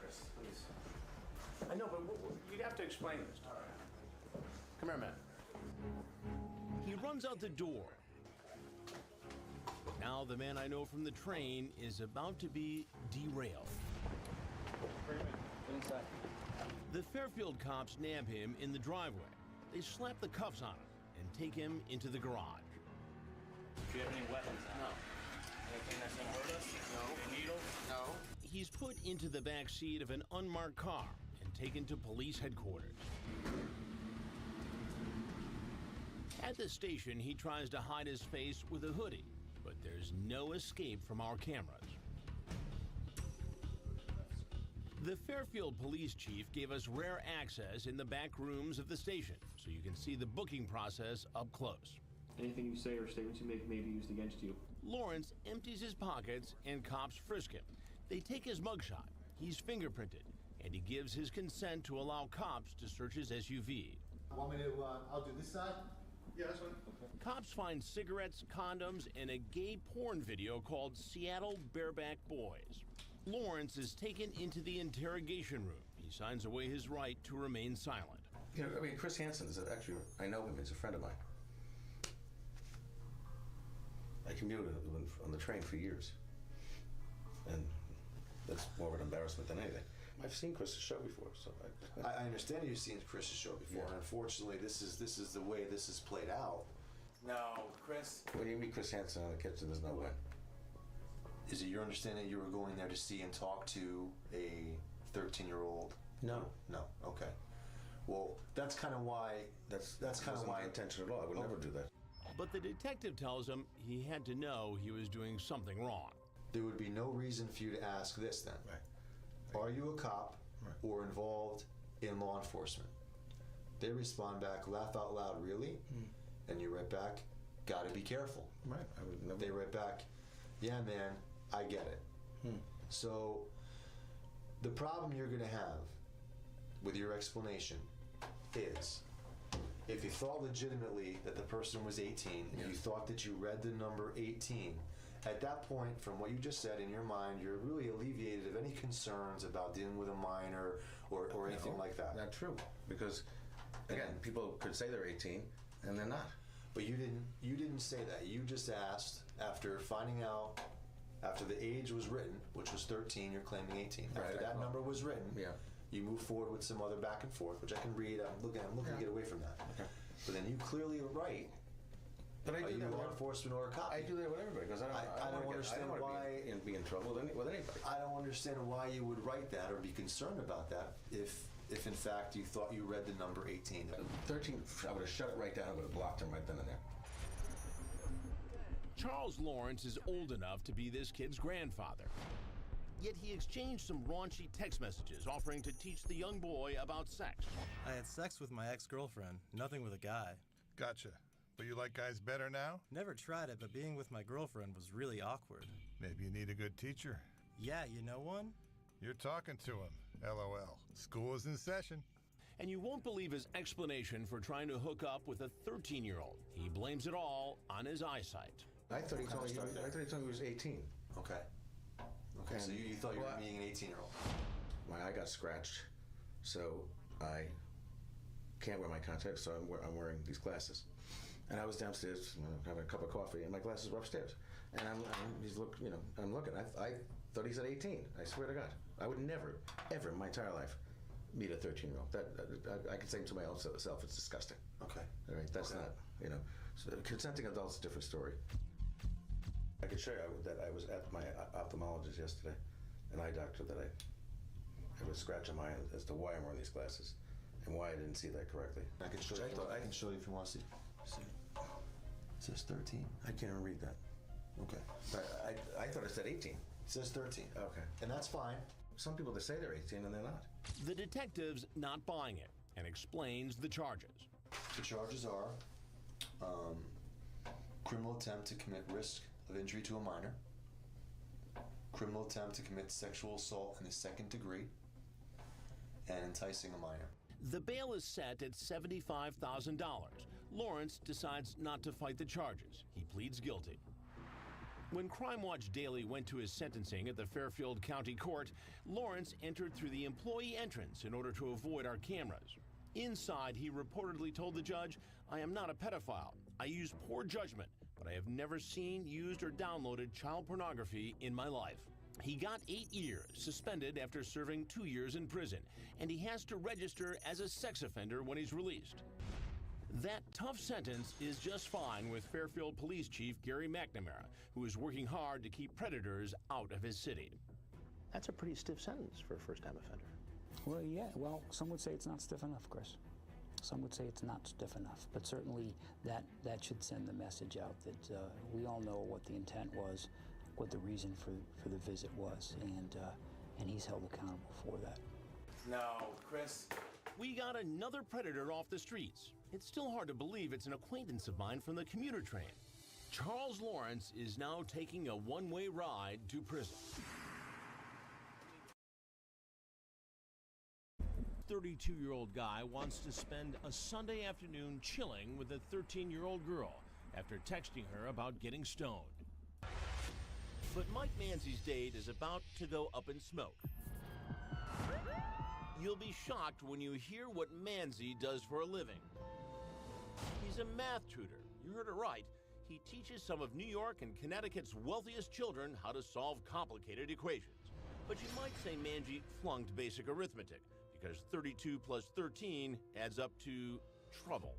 Chris, please. I know, but you have to explain this. All right. Come here, man. He runs out the door. But now the man I know from the train is about to be derailed. Inside. The Fairfield cops nab him in the driveway. They slap the cuffs on him and take him into the garage. Do you have any weapons? No. Anything that's gonna hurt us? No. Any needles? No. He's put into the back seat of an unmarked car and taken to police headquarters. At the station, he tries to hide his face with a hoodie, but there's no escape from our cameras. The Fairfield police chief gave us rare access in the back rooms of the station, so you can see the booking process up close. Anything you say or statements you make may be used against you. Lawrence empties his pockets and cops frisk him. They take his mugshot. He's fingerprinted, and he gives his consent to allow cops to search his SUV. Want me to, I'll do this side? Yeah, that's fine. Okay. Cops find cigarettes, condoms, and a gay porn video called Seattle Bareback Boys. Lawrence is taken into the interrogation room. He signs away his right to remain silent. You know, I mean, Chris Hansen is actually, I know him, he's a friend of mine. I commuted with him on the train for years. And that's more of an embarrassment than anything. I've seen Chris's show before, so I understand you've seen Chris's show before, and unfortunately, this is the way this is played out. No, Chris. When you meet Chris Hansen in the kitchen, there's no way. Is it your understanding you were going there to see and talk to a 13-year-old? No. No. Okay. Well, that's kind of why. That's kind of why. My intention at all. I would never do that. But the detective tells him he had to know he was doing something wrong. There would be no reason for you to ask this then. Right. Are you a cop or involved in law enforcement? They respond back, laugh out loud, really? And you write back, gotta be careful. Right. I would never. They write back, yeah, man, I get it. So the problem you're gonna have with your explanation is if you thought legitimately that the person was 18 and you thought that you read the number 18, at that point, from what you just said in your mind, you're really alleviated of any concerns about dealing with a minor or anything like that. Not true, because again, people could say they're 18 and they're not. But you didn't say that. You just asked after finding out, after the age was written, which was 13, you're claiming 18. After that number was written, you move forward with some other back and forth, which I can read. I'm looking to get away from that. Okay. But then you clearly are right. But I do that law enforcement or a cop? I do that with everybody because I don't understand why be in trouble with anybody. I don't understand why you would write that or be concerned about that if in fact you thought you read the number 18. 13, I would have shut it right down. I would have blocked him right then and there. Charles Lawrence is old enough to be this kid's grandfather. Yet he exchanged some raunchy text messages offering to teach the young boy about sex. I had sex with my ex-girlfriend, nothing with a guy. Gotcha. But you like guys better now? Never tried it, but being with my girlfriend was really awkward. Maybe you need a good teacher. Yeah, you know one? You're talking to him. LOL. School is in session. And you won't believe his explanation for trying to hook up with a 13-year-old. He blames it all on his eyesight. I thought he told me he was 18. Okay. Okay, so you thought you were meeting an 18-year-old. My eye got scratched, so I can't wear my contacts, so I'm wearing these glasses. And I was downstairs having a cup of coffee, and my glasses were upstairs. And I'm looking. I thought he said 18. I swear to God, I would never, ever in my entire life meet a 13-year-old. I can say to my own self, it's disgusting. Okay. All right, that's not, So consenting adults is a different story. I could show you that I was at my ophthalmologist yesterday, an eye doctor, that I have a scratch on my eye as to why I'm wearing these glasses and why I didn't see that correctly. I can show you. I can show you if you want to see. It says 13. I can't even read that. Okay. I thought it said 18. It says 13. Okay. And that's fine. Some people, they say they're 18 and they're not. The detective's not buying it and explains the charges. The charges are criminal attempt to commit risk of injury to a minor, criminal attempt to commit sexual assault in the second degree, and enticing a minor. The bail is set at $75,000. Lawrence decides not to fight the charges. He pleads guilty. When Crime Watch Daily went to his sentencing at the Fairfield County Court, Lawrence entered through the employee entrance in order to avoid our cameras. Inside, he reportedly told the judge, "I am not a pedophile. I use poor judgment, but I have never seen, used, or downloaded child pornography in my life." He got 8 years, suspended after serving 2 years in prison, and he has to register as a sex offender when he's released. That tough sentence is just fine with Fairfield Police Chief Gary McNamara, who is working hard to keep predators out of his city. That's a pretty stiff sentence for a first-time offender. Well, yeah. Well, some would say it's not stiff enough, Chris. Some would say it's not stiff enough. But certainly that should send the message out that we all know what the intent was, what the reason for the visit was, and he's held accountable for that. No, Chris. We got another predator off the streets. It's still hard to believe it's an acquaintance of mine from the commuter train. Charles Lawrence is now taking a one-way ride to prison. 32-year-old guy wants to spend a Sunday afternoon chilling with a 13-year-old girl after texting her about getting stoned. But Mike Manzi's date is about to go up in smoke. You'll be shocked when you hear what Manzi does for a living. He's a math tutor. You heard it right. He teaches some of New York and Connecticut's wealthiest children how to solve complicated equations. But you might say Manji flunked basic arithmetic, because 32 plus 13 adds up to trouble.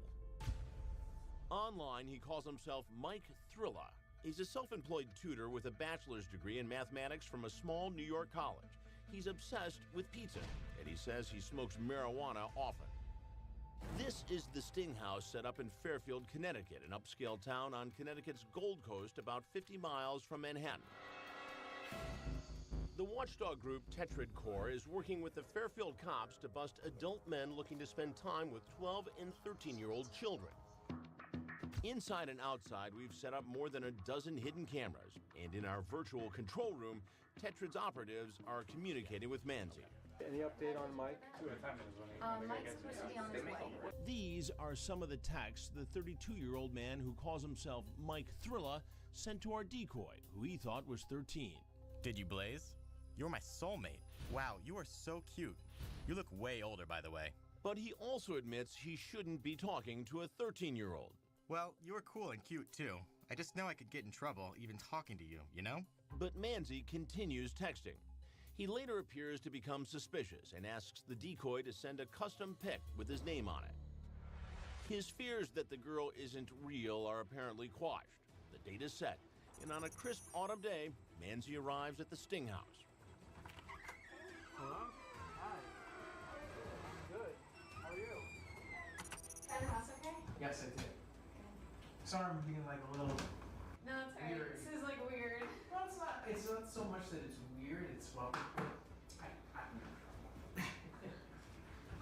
Online, he calls himself Mike Thrilla. He's a self-employed tutor with a bachelor's degree in mathematics from a small New York college. He's obsessed with pizza, and he says he smokes marijuana often. This is the Sting House set up in Fairfield, Connecticut, an upscale town on Connecticut's Gold Coast, about 50 miles from Manhattan. The watchdog group Tetrad Corps is working with the Fairfield cops to bust adult men looking to spend time with 12 and 13-year-old children. Inside and outside, we've set up more than a dozen hidden cameras, and in our virtual control room, Tetrad's operatives are communicating with Manzi. Any update on Mike? Mike's supposed to be on his way. These are some of the texts the 32-year-old man who calls himself Mike Thrilla sent to our decoy, who he thought was 13. Did you blaze? You're my soulmate. Wow, you are so cute. You look way older, by the way. But he also admits he shouldn't be talking to a 13-year-old. Well, you were cool and cute, too. I just know I could get in trouble even talking to you, you know? But Manzi continues texting. He later appears to become suspicious and asks the decoy to send a custom pic with his name on it. His fears that the girl isn't real are apparently quashed. The date is set, and on a crisp autumn day, Manzi arrives at the Sting House. Hello? Hi. I'm good. How are you? Got your house okay? Yes, I did. Sorry I'm being like a little No, it's alright. weird. This is like weird. Well, it's not so much that it's weird, it's well,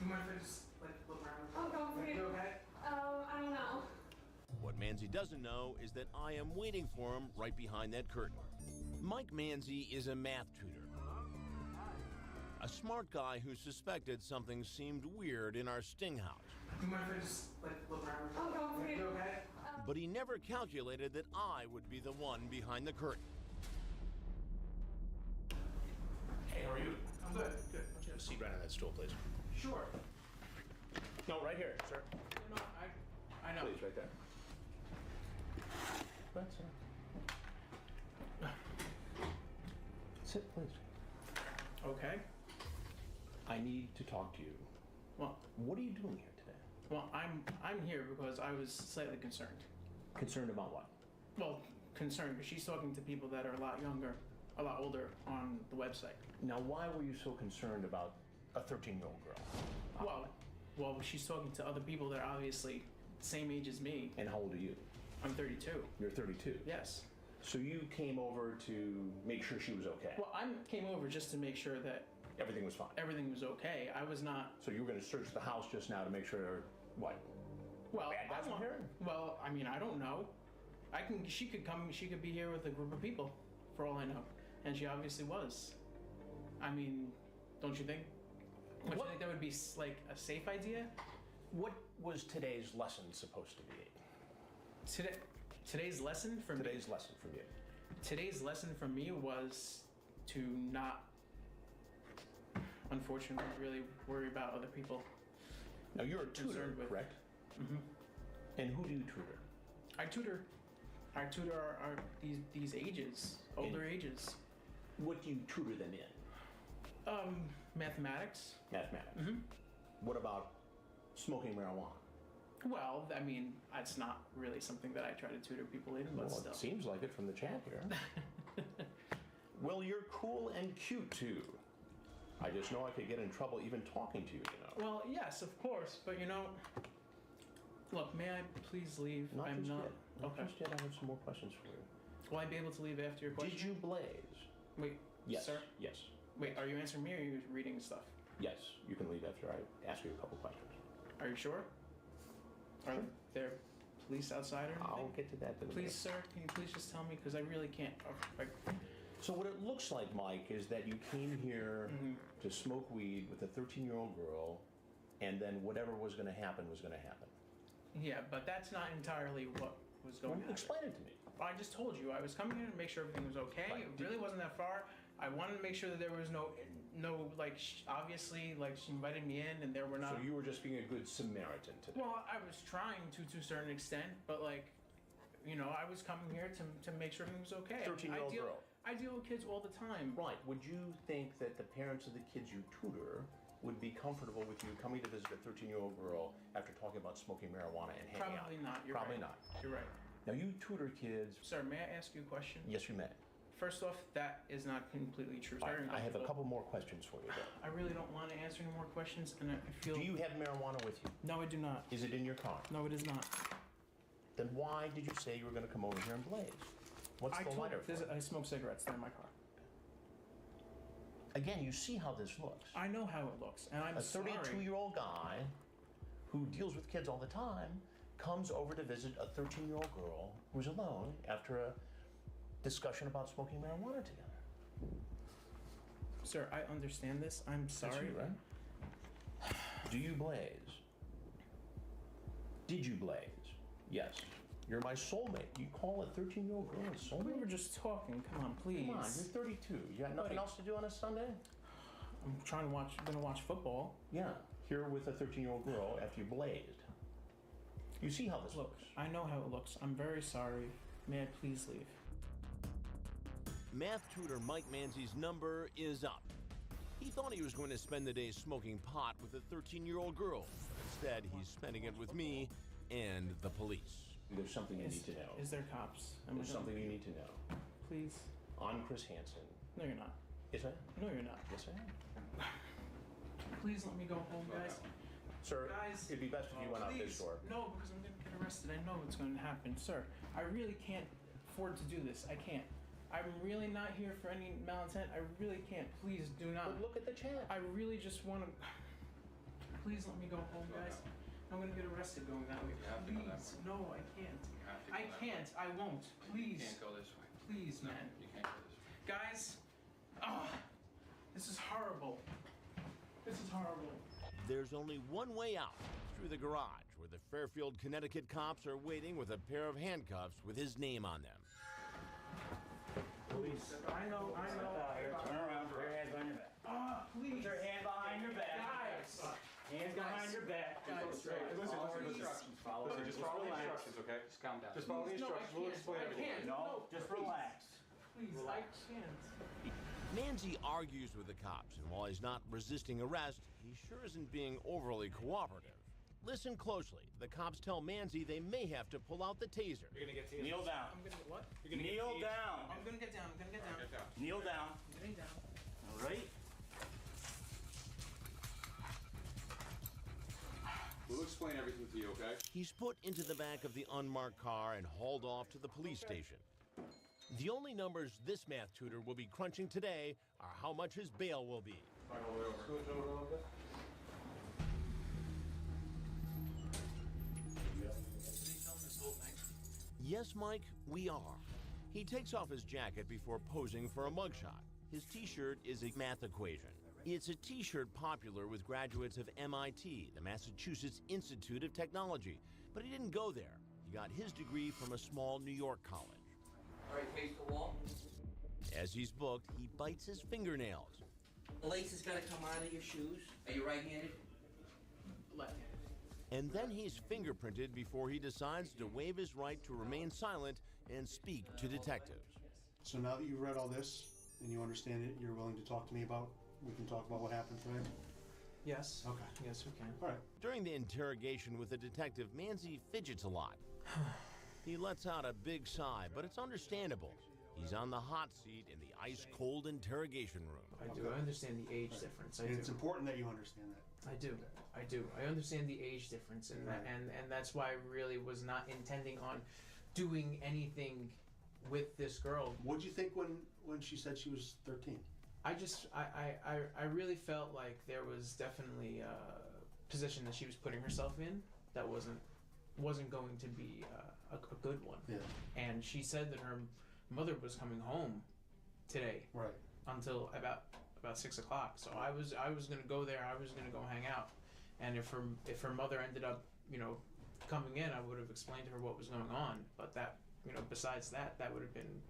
you mind if I just like look around? Oh, go for it. You okay? I don't know. What Manzi doesn't know is that I am waiting for him right behind that curtain. Mike Manzi is a math tutor. A smart guy who suspected something seemed weird in our Sting House. You mind if I just like look around? Oh, go for it. You okay? But he never calculated that I would be the one behind the curtain. Hey, how are you? I'm good. Good. Why don't you have a seat right on that stool, please? Sure. No, right here, sir. You know, I know. Please, right there. Go ahead, sir. Sit, please. Okay. I need to talk to you. Well, what are you doing here today? Well, I'm here because I was slightly concerned. Concerned about what? Well, concerned because she's talking to people that are a lot younger, a lot older on the website. Now, why were you so concerned about a 13-year-old girl? Well, she's talking to other people that are obviously the same age as me. And how old are you? I'm 32. You're 32? Yes. So you came over to make sure she was okay? Well, I came over just to make sure that everything was fine. Everything was okay. I was not. So you were going to search the house just now to make sure what? Well, bad guys were here? Well, I mean, I don't know. She could come. She could be here with a group of people, for all I know, and she obviously was. I mean, don't you think? Don't you think that would be like a safe idea? What was today's lesson supposed to be? Today's lesson from me? Today's lesson from you. Today's lesson from me was to not, unfortunately, really worry about other people. Now you're a tutor, correct? Mm-hmm. And who do you tutor? I tutor our these ages, older ages. What do you tutor them in? Mathematics. Mathematics. Mm-hmm. What about smoking marijuana? Well, I mean, it's not really something that I try to tutor people in, but Well, still. it seems like it from the chat here. Well, you're cool and cute too. I just know I could get in trouble even talking to you, you know. Well, yes, of course, but you know, look, may I please leave? Not I'm just not. yet. Not Okay. just yet. I have some more questions for you. Will I be able to leave after your question? Did you blaze? Wait, Yes. sir? Yes. Wait, are you answering me or are you reading stuff? Yes. You can leave after I ask you a couple questions. Are you sure? Are there police outside or anything? I'll get to that in a minute. Please, sir, can you please just tell me? Because I really can't. So what it looks like, Mike, is that you came here Mm-hmm. to smoke weed with a 13-year-old girl, and then whatever was going to happen was going to happen. Yeah, but that's not entirely what was going on. Explain it to me. I just told you. I was coming here to make sure everything was okay. Right. It really wasn't that far. I wanted to make sure that there was no like, obviously, like, she invited me in and there were not. So you were just being a good Samaritan today. Well, I was trying to a certain extent, but like, you know, I was coming here to make sure everything was okay. 13-year-old girl. I deal with kids all the time. Right. Would you think that the parents of the kids you tutor would be comfortable with you coming to visit a 13-year-old girl after talking about smoking marijuana and hanging out? Probably not. You're Probably right. not. You're right. Now, you tutor kids. Sir, may I ask you a question? Yes, you may. First off, that is not completely true. I have a couple more questions for you, though. I really don't want to answer any more questions, and I feel... Do you have marijuana with you? No, I do not. Is it in your car? No, it is not. Then why did you say you were going to come over here and blaze? What's the lighter for? I smoke cigarettes. They're in my car. Again, you see how this looks. I know how it looks, and I'm sorry. A 32-year-old guy who deals with kids all the time comes over to visit a 13-year-old girl who's alone after a discussion about smoking marijuana together. Sir, I understand this. I'm sorry. That's you, right? Do you blaze? Did you blaze? Yes. You're my soulmate. You call a 13-year-old girl a soulmate? We were just talking. Come on, please. Come on, you're 32. You got nothing else to do on a Sunday? I'm gonna watch football. Yeah, here with a 13-year-old girl after you blazed. You see how this looks? I know how it looks. I'm very sorry. May I please leave? Math tutor Mike Manzi's number is up. He thought he was going to spend the day smoking pot with a 13-year-old girl. Instead, he's spending it with me and the police. There's something you need to know. Is there cops? There's something you need to know. Please. I'm Chris Hansen. No, you're not. Yes, I am. No, you're not. Yes, I am. Please let me go home, guys. Sir, Guys, it'd be best if you went out this door. No, because I'm going to get arrested. I know what's going to happen. Sir, I really can't afford to do this. I can't. I'm really not here for any malintent. I really can't. Please do not. But look at the chat. I really just want to... Please let me go home, guys. I'm going to get arrested going that way. Please. No, I can't. I can't. I won't. Please. You can't go this way. Please, man. You can't go this way. Guys. Oh, this is horrible. This is horrible. There's only one way out, through the garage, where the Fairfield, Connecticut cops are waiting with a pair of handcuffs with his name on them. Please. I know. Turn around, put your hands behind your back. Ah, please. Put your hand behind your back. Guys. Hands behind your back. Guys. Listen, Follow the listen, instructions. just follow the instructions, okay? Just calm down. Just follow the instructions. We'll explain everything. No, just relax. Please, I can't. Manzi argues with the cops, and while he's not resisting arrest, he sure isn't being overly cooperative. Listen closely. The cops tell Manzi they may have to pull out the taser. You're gonna get tased. Kneel down. I'm gonna what? You're gonna Kneel get tased. down. I'm gonna get down. I'm gonna get down. Get down. Kneel down. I'm getting down. All right. We'll explain everything to you, okay? He's put into the back of the unmarked car and hauled off to the police station. The only numbers this math tutor will be crunching today are how much his bail will be. Right all the way over. Switch over a little bit. Yes, Mike, we are. He takes off his jacket before posing for a mugshot. His t-shirt is a math equation. It's a t-shirt popular with graduates of MIT, the Massachusetts Institute of Technology. But he didn't go there. He got his degree from a small New York college. All right, face the wall. As he's booked, he bites his fingernails. The lace has got to come out of your shoes. Are you right-handed? Left-handed. And then he's fingerprinted before he decides to waive his right to remain silent and speak to detectives. So now that you've read all this and you understand it, you're willing to talk to me about, we can talk about what happened today? Yes. Okay. Yes, we can. All right. During the interrogation with the detective, Manzi fidgets a lot. He lets out a big sigh, but it's understandable. He's on the hot seat in the ice-cold interrogation room. I do. I understand the age difference. I And do. it's important that you understand that. I do. I do. I understand the age difference, and Right. and that's why I really was not intending on doing anything with this girl. What'd you think when she said she was 13? I really felt like there was definitely a position that she was putting herself in that wasn't going to be a good one. Yeah. And she said that her mother was coming home today. Right. Until about 6 o'clock. So I was gonna go there. I was gonna go hang out. And if her mother ended up, coming in, I would have explained to her what was going on. But that, besides that, that would have been.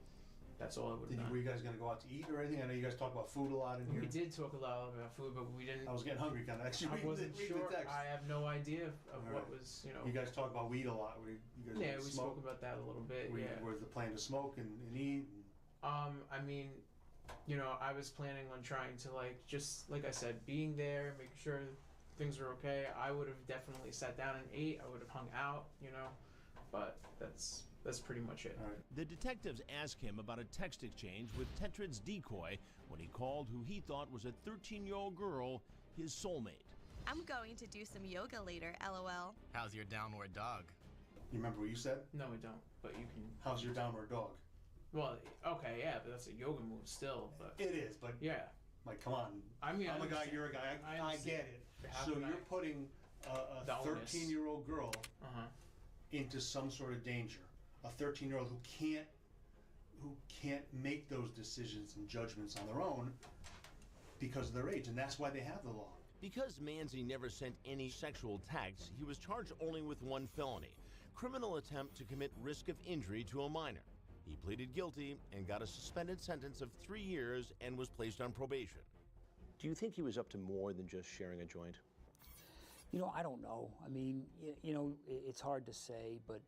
That's all I would have done. Were you guys going to go out to eat or anything? I know you guys talk about food a lot in here. We did talk a lot about food, but we didn't. I was getting hungry kind of. Actually, I wasn't reading sure. the text. I have no idea of All what right. was, You guys talk about weed a lot. You guys Yeah, we smoke? spoke about that a little bit. Yeah. Was the plan to smoke and eat? I mean, you know, I was planning on trying to, like, just like I said, being there, making sure things were okay. I would have definitely sat down and ate. I would have hung out, you know, but that's pretty much it. The detectives ask him about a text exchange with Tetrad's decoy when he called who he thought was a 13-year-old girl his soulmate. I'm going to do some yoga later, LOL. How's your downward dog? You remember what you said? No, we don't, but you can. How's your downward dog? Well, okay, yeah, but that's a yoga move still, but. It is, but. Yeah. Like, come on. I mean, I'm a guy, you're a guy. I get it. So you're putting a 13-year-old girl into some sort of danger. A 13-year-old who can't make those decisions and judgments on their own because of their age, and that's why they have the law. Because Manzi never sent any sexual texts, he was charged only with one felony, criminal attempt to commit risk of injury to a minor. He pleaded guilty and got a suspended sentence of 3 years and was placed on probation. Do you think he was up to more than just sharing a joint? You know, I don't know. I mean, you know, it's hard to say, but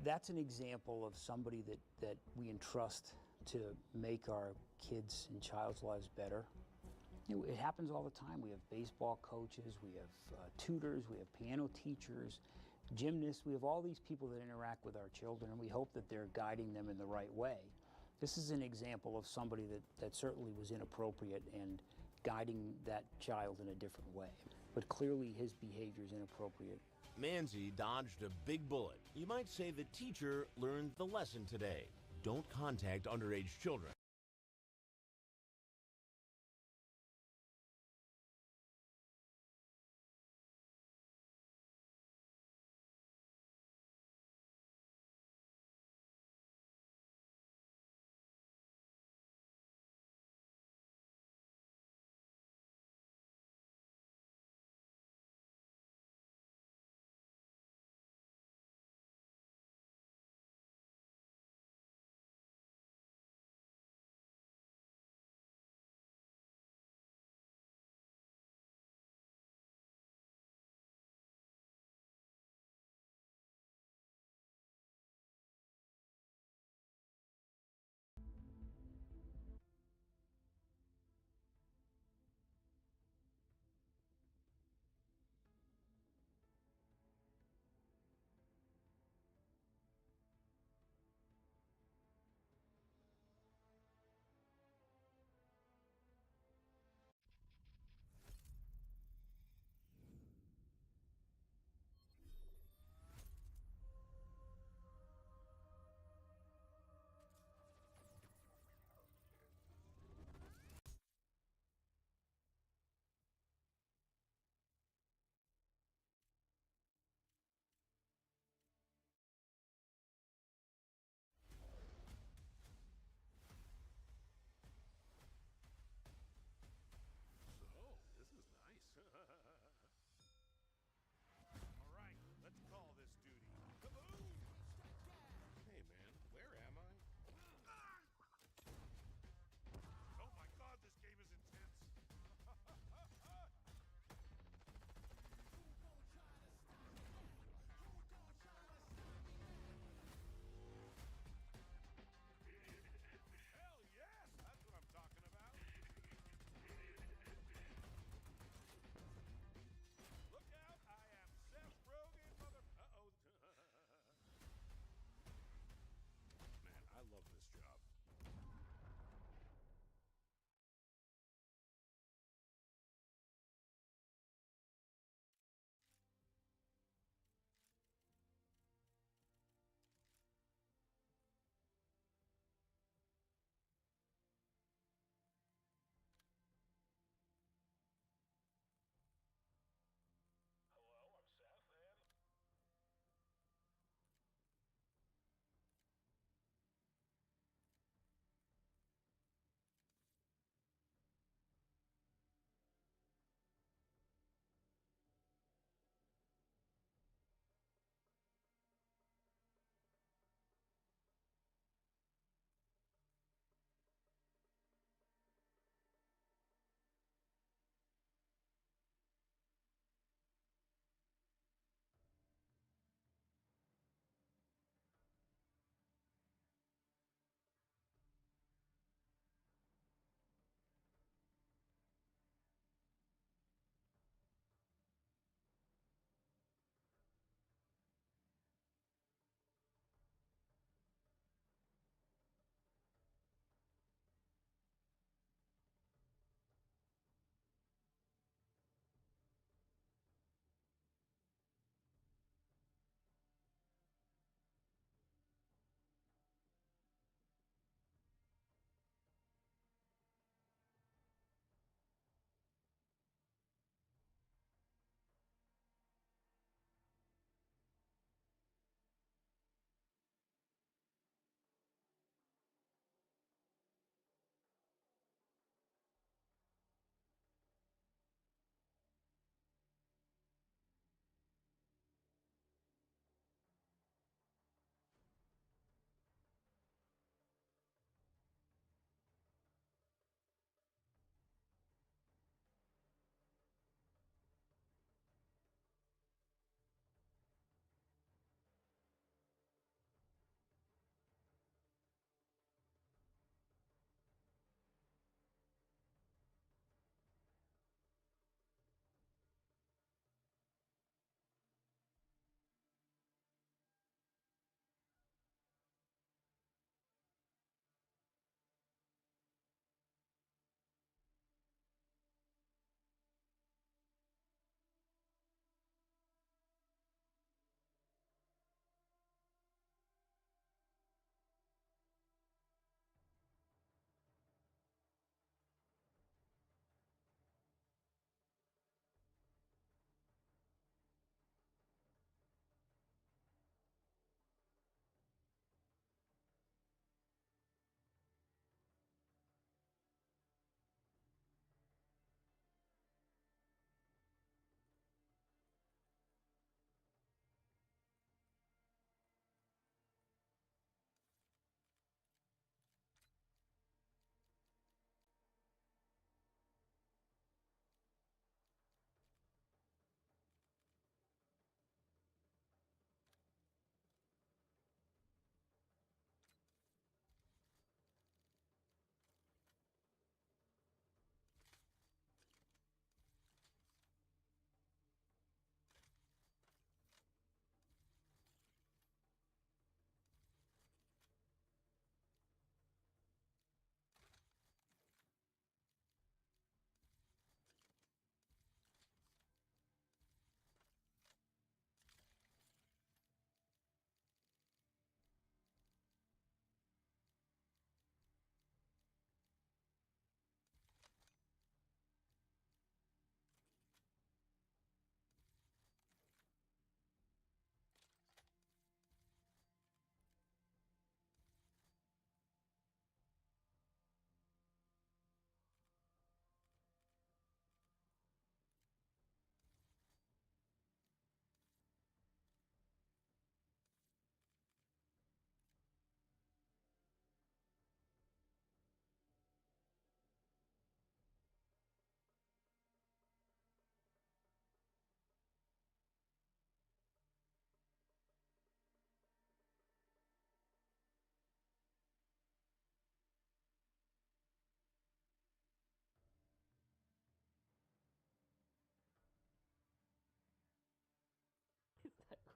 that's an example of somebody that we entrust to make our kids and child's lives better. You know, it happens all the time. We have baseball coaches, we have tutors, we have piano teachers, gymnasts. We have all these people that interact with our children, and we hope that they're guiding them in the right way. This is an example of somebody that certainly was inappropriate and guiding that child in a different way. But clearly his behavior is inappropriate. Manzi dodged a big bullet. You might say the teacher learned the lesson today. Don't contact underage children.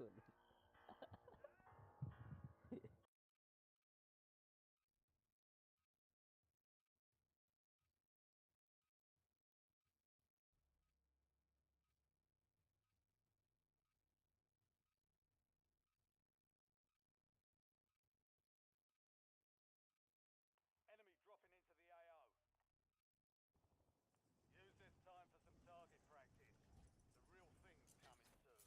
couldn't. Enemy dropping into the AO. Use this time for some target practice. The real thing's coming soon.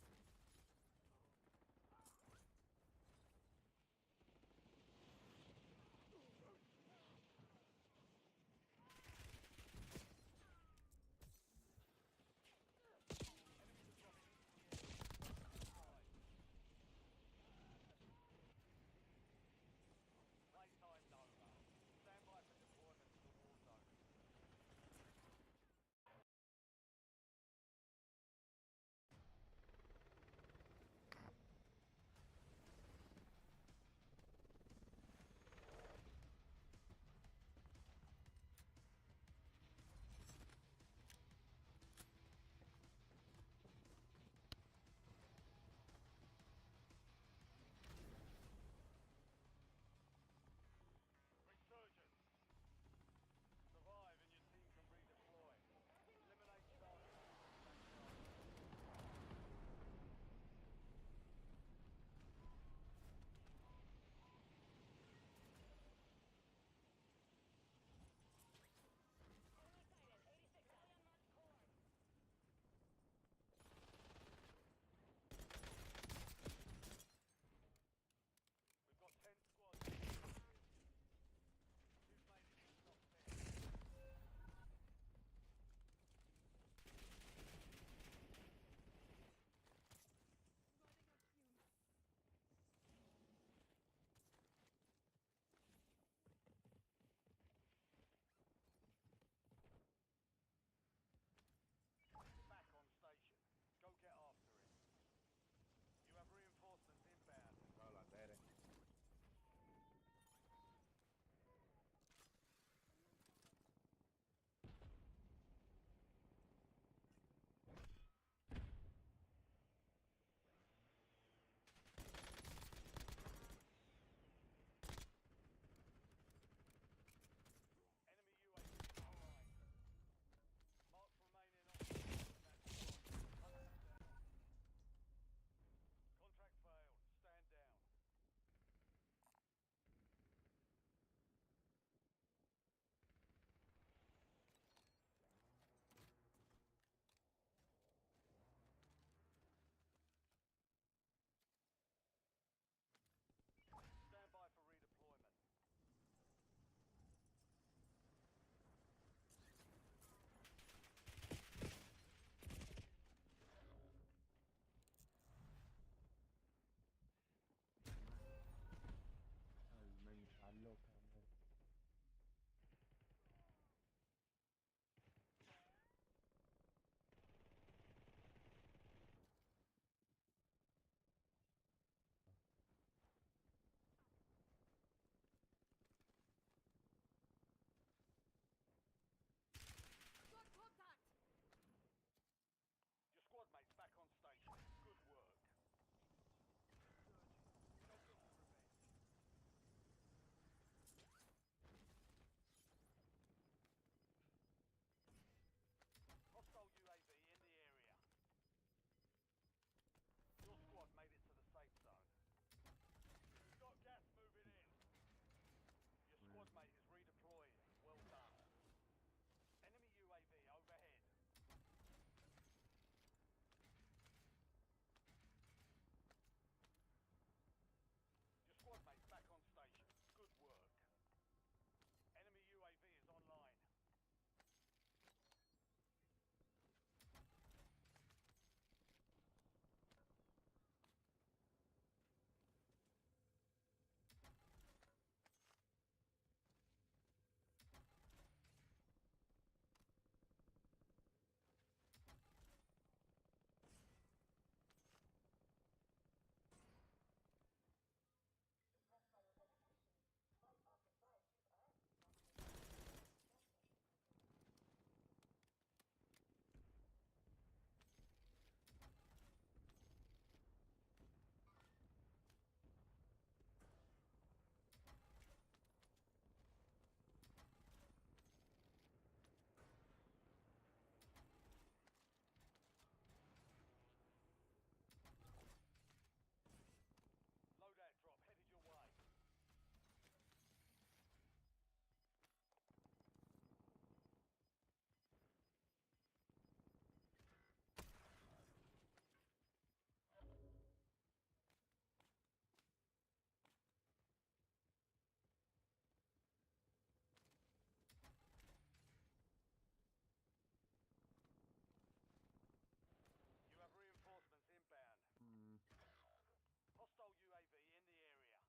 Hostile UAV in the area.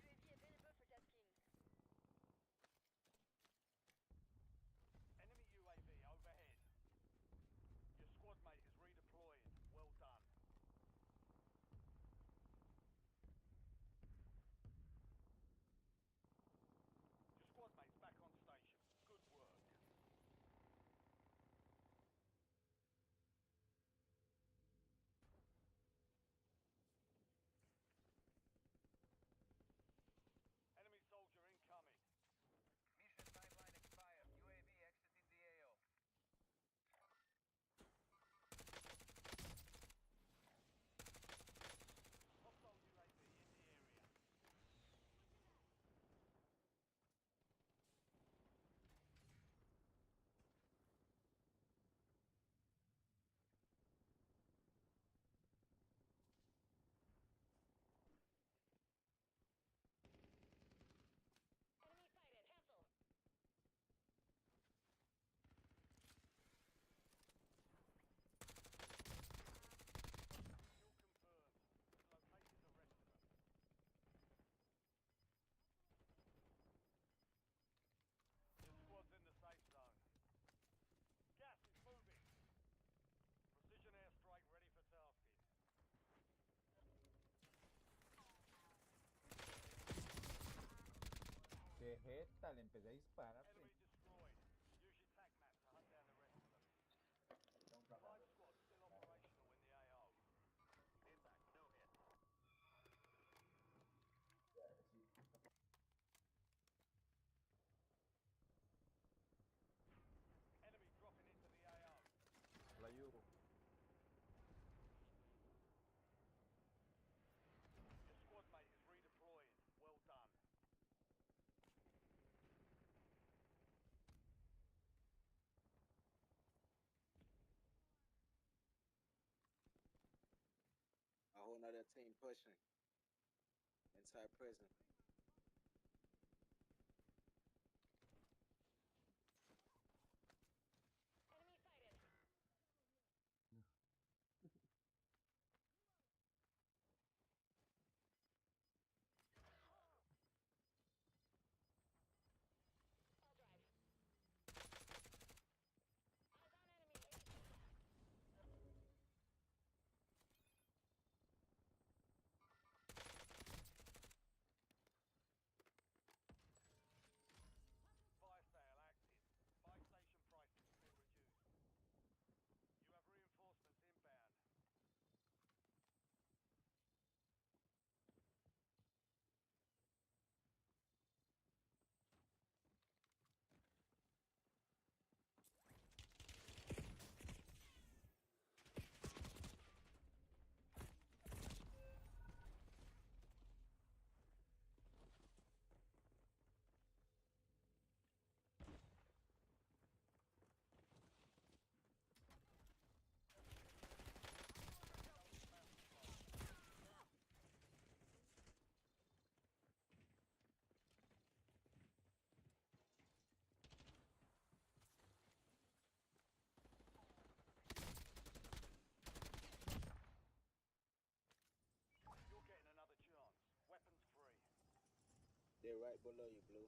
UAV available for tasking. Enemy UAV overhead. Your squad mate is redeploying. Well done. Your squad mate's back on station. Good work. Enemy soldier incoming. Mission timeline expired. UAV exiting the AO. Hostile UAV in the area. Enemy sighted. Cancel. Kill confirmed. Located the rest of them. Your squad's in the safe zone. Gas is moving. Precision airstrike ready for tasking. Qué jeta, le empecé a disparar. Enemy destroyed. Use your tac map to hunt down the rest of them. 5 squads still operational in the AO. Impact, no hit. Enemy dropping into the AO. La ayudo. Your squad mate is redeploying. Well done. A whole nother team pushing inside prison. Enemy sighted. I'll drive. Eyes on enemy. Fire sale active. Buy station prices have been reduced. You have reinforcements inbound. You're getting another chance. Weapons free. They're right below you, Blue.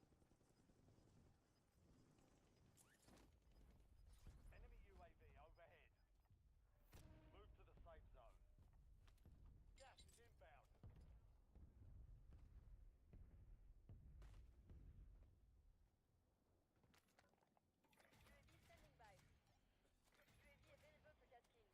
Enemy UAV overhead. Move to the safe zone. Gas is inbound. UAV standing by. UAV available for tasking.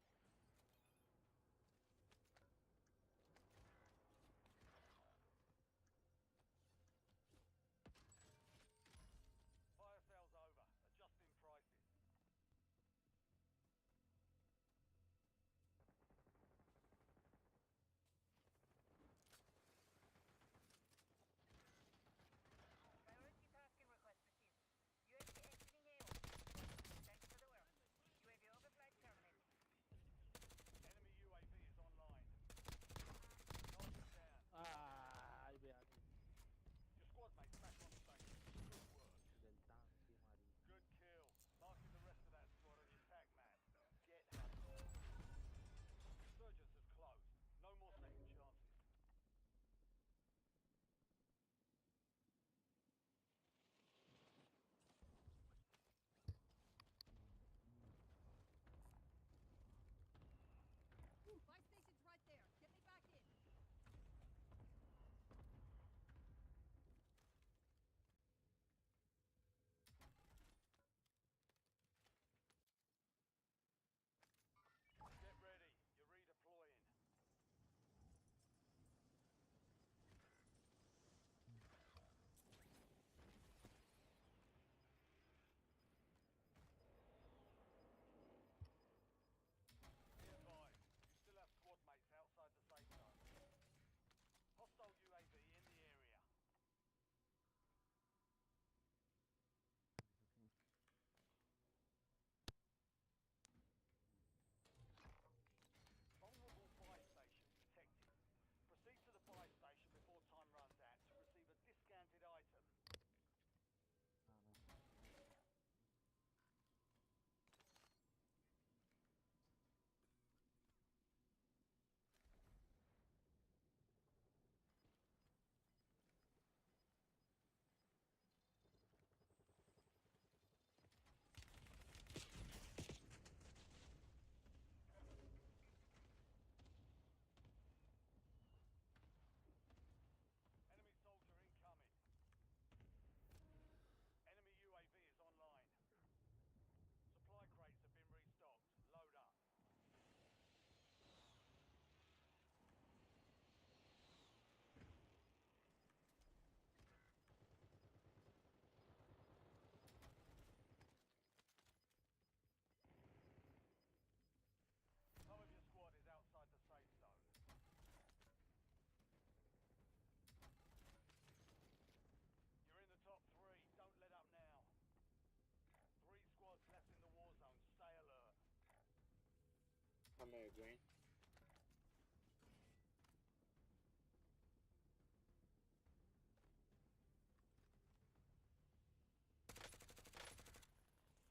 Dwayne.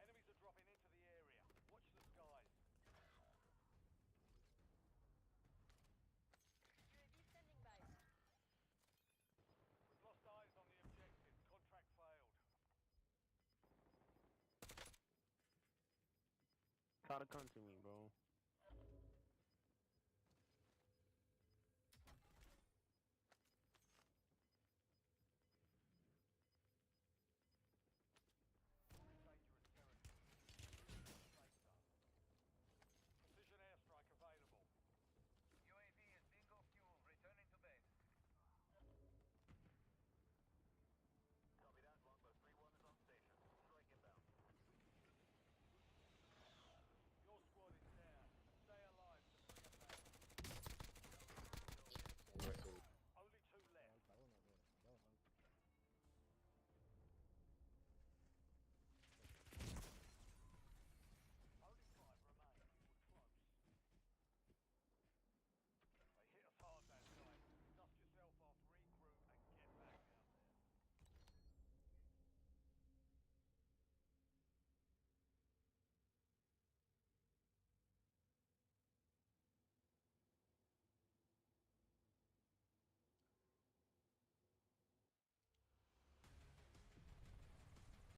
Enemies are dropping into the area. Watch the skies. UAV standing by. We've lost eyes on the objective. Contract failed. Try to come to me, bro.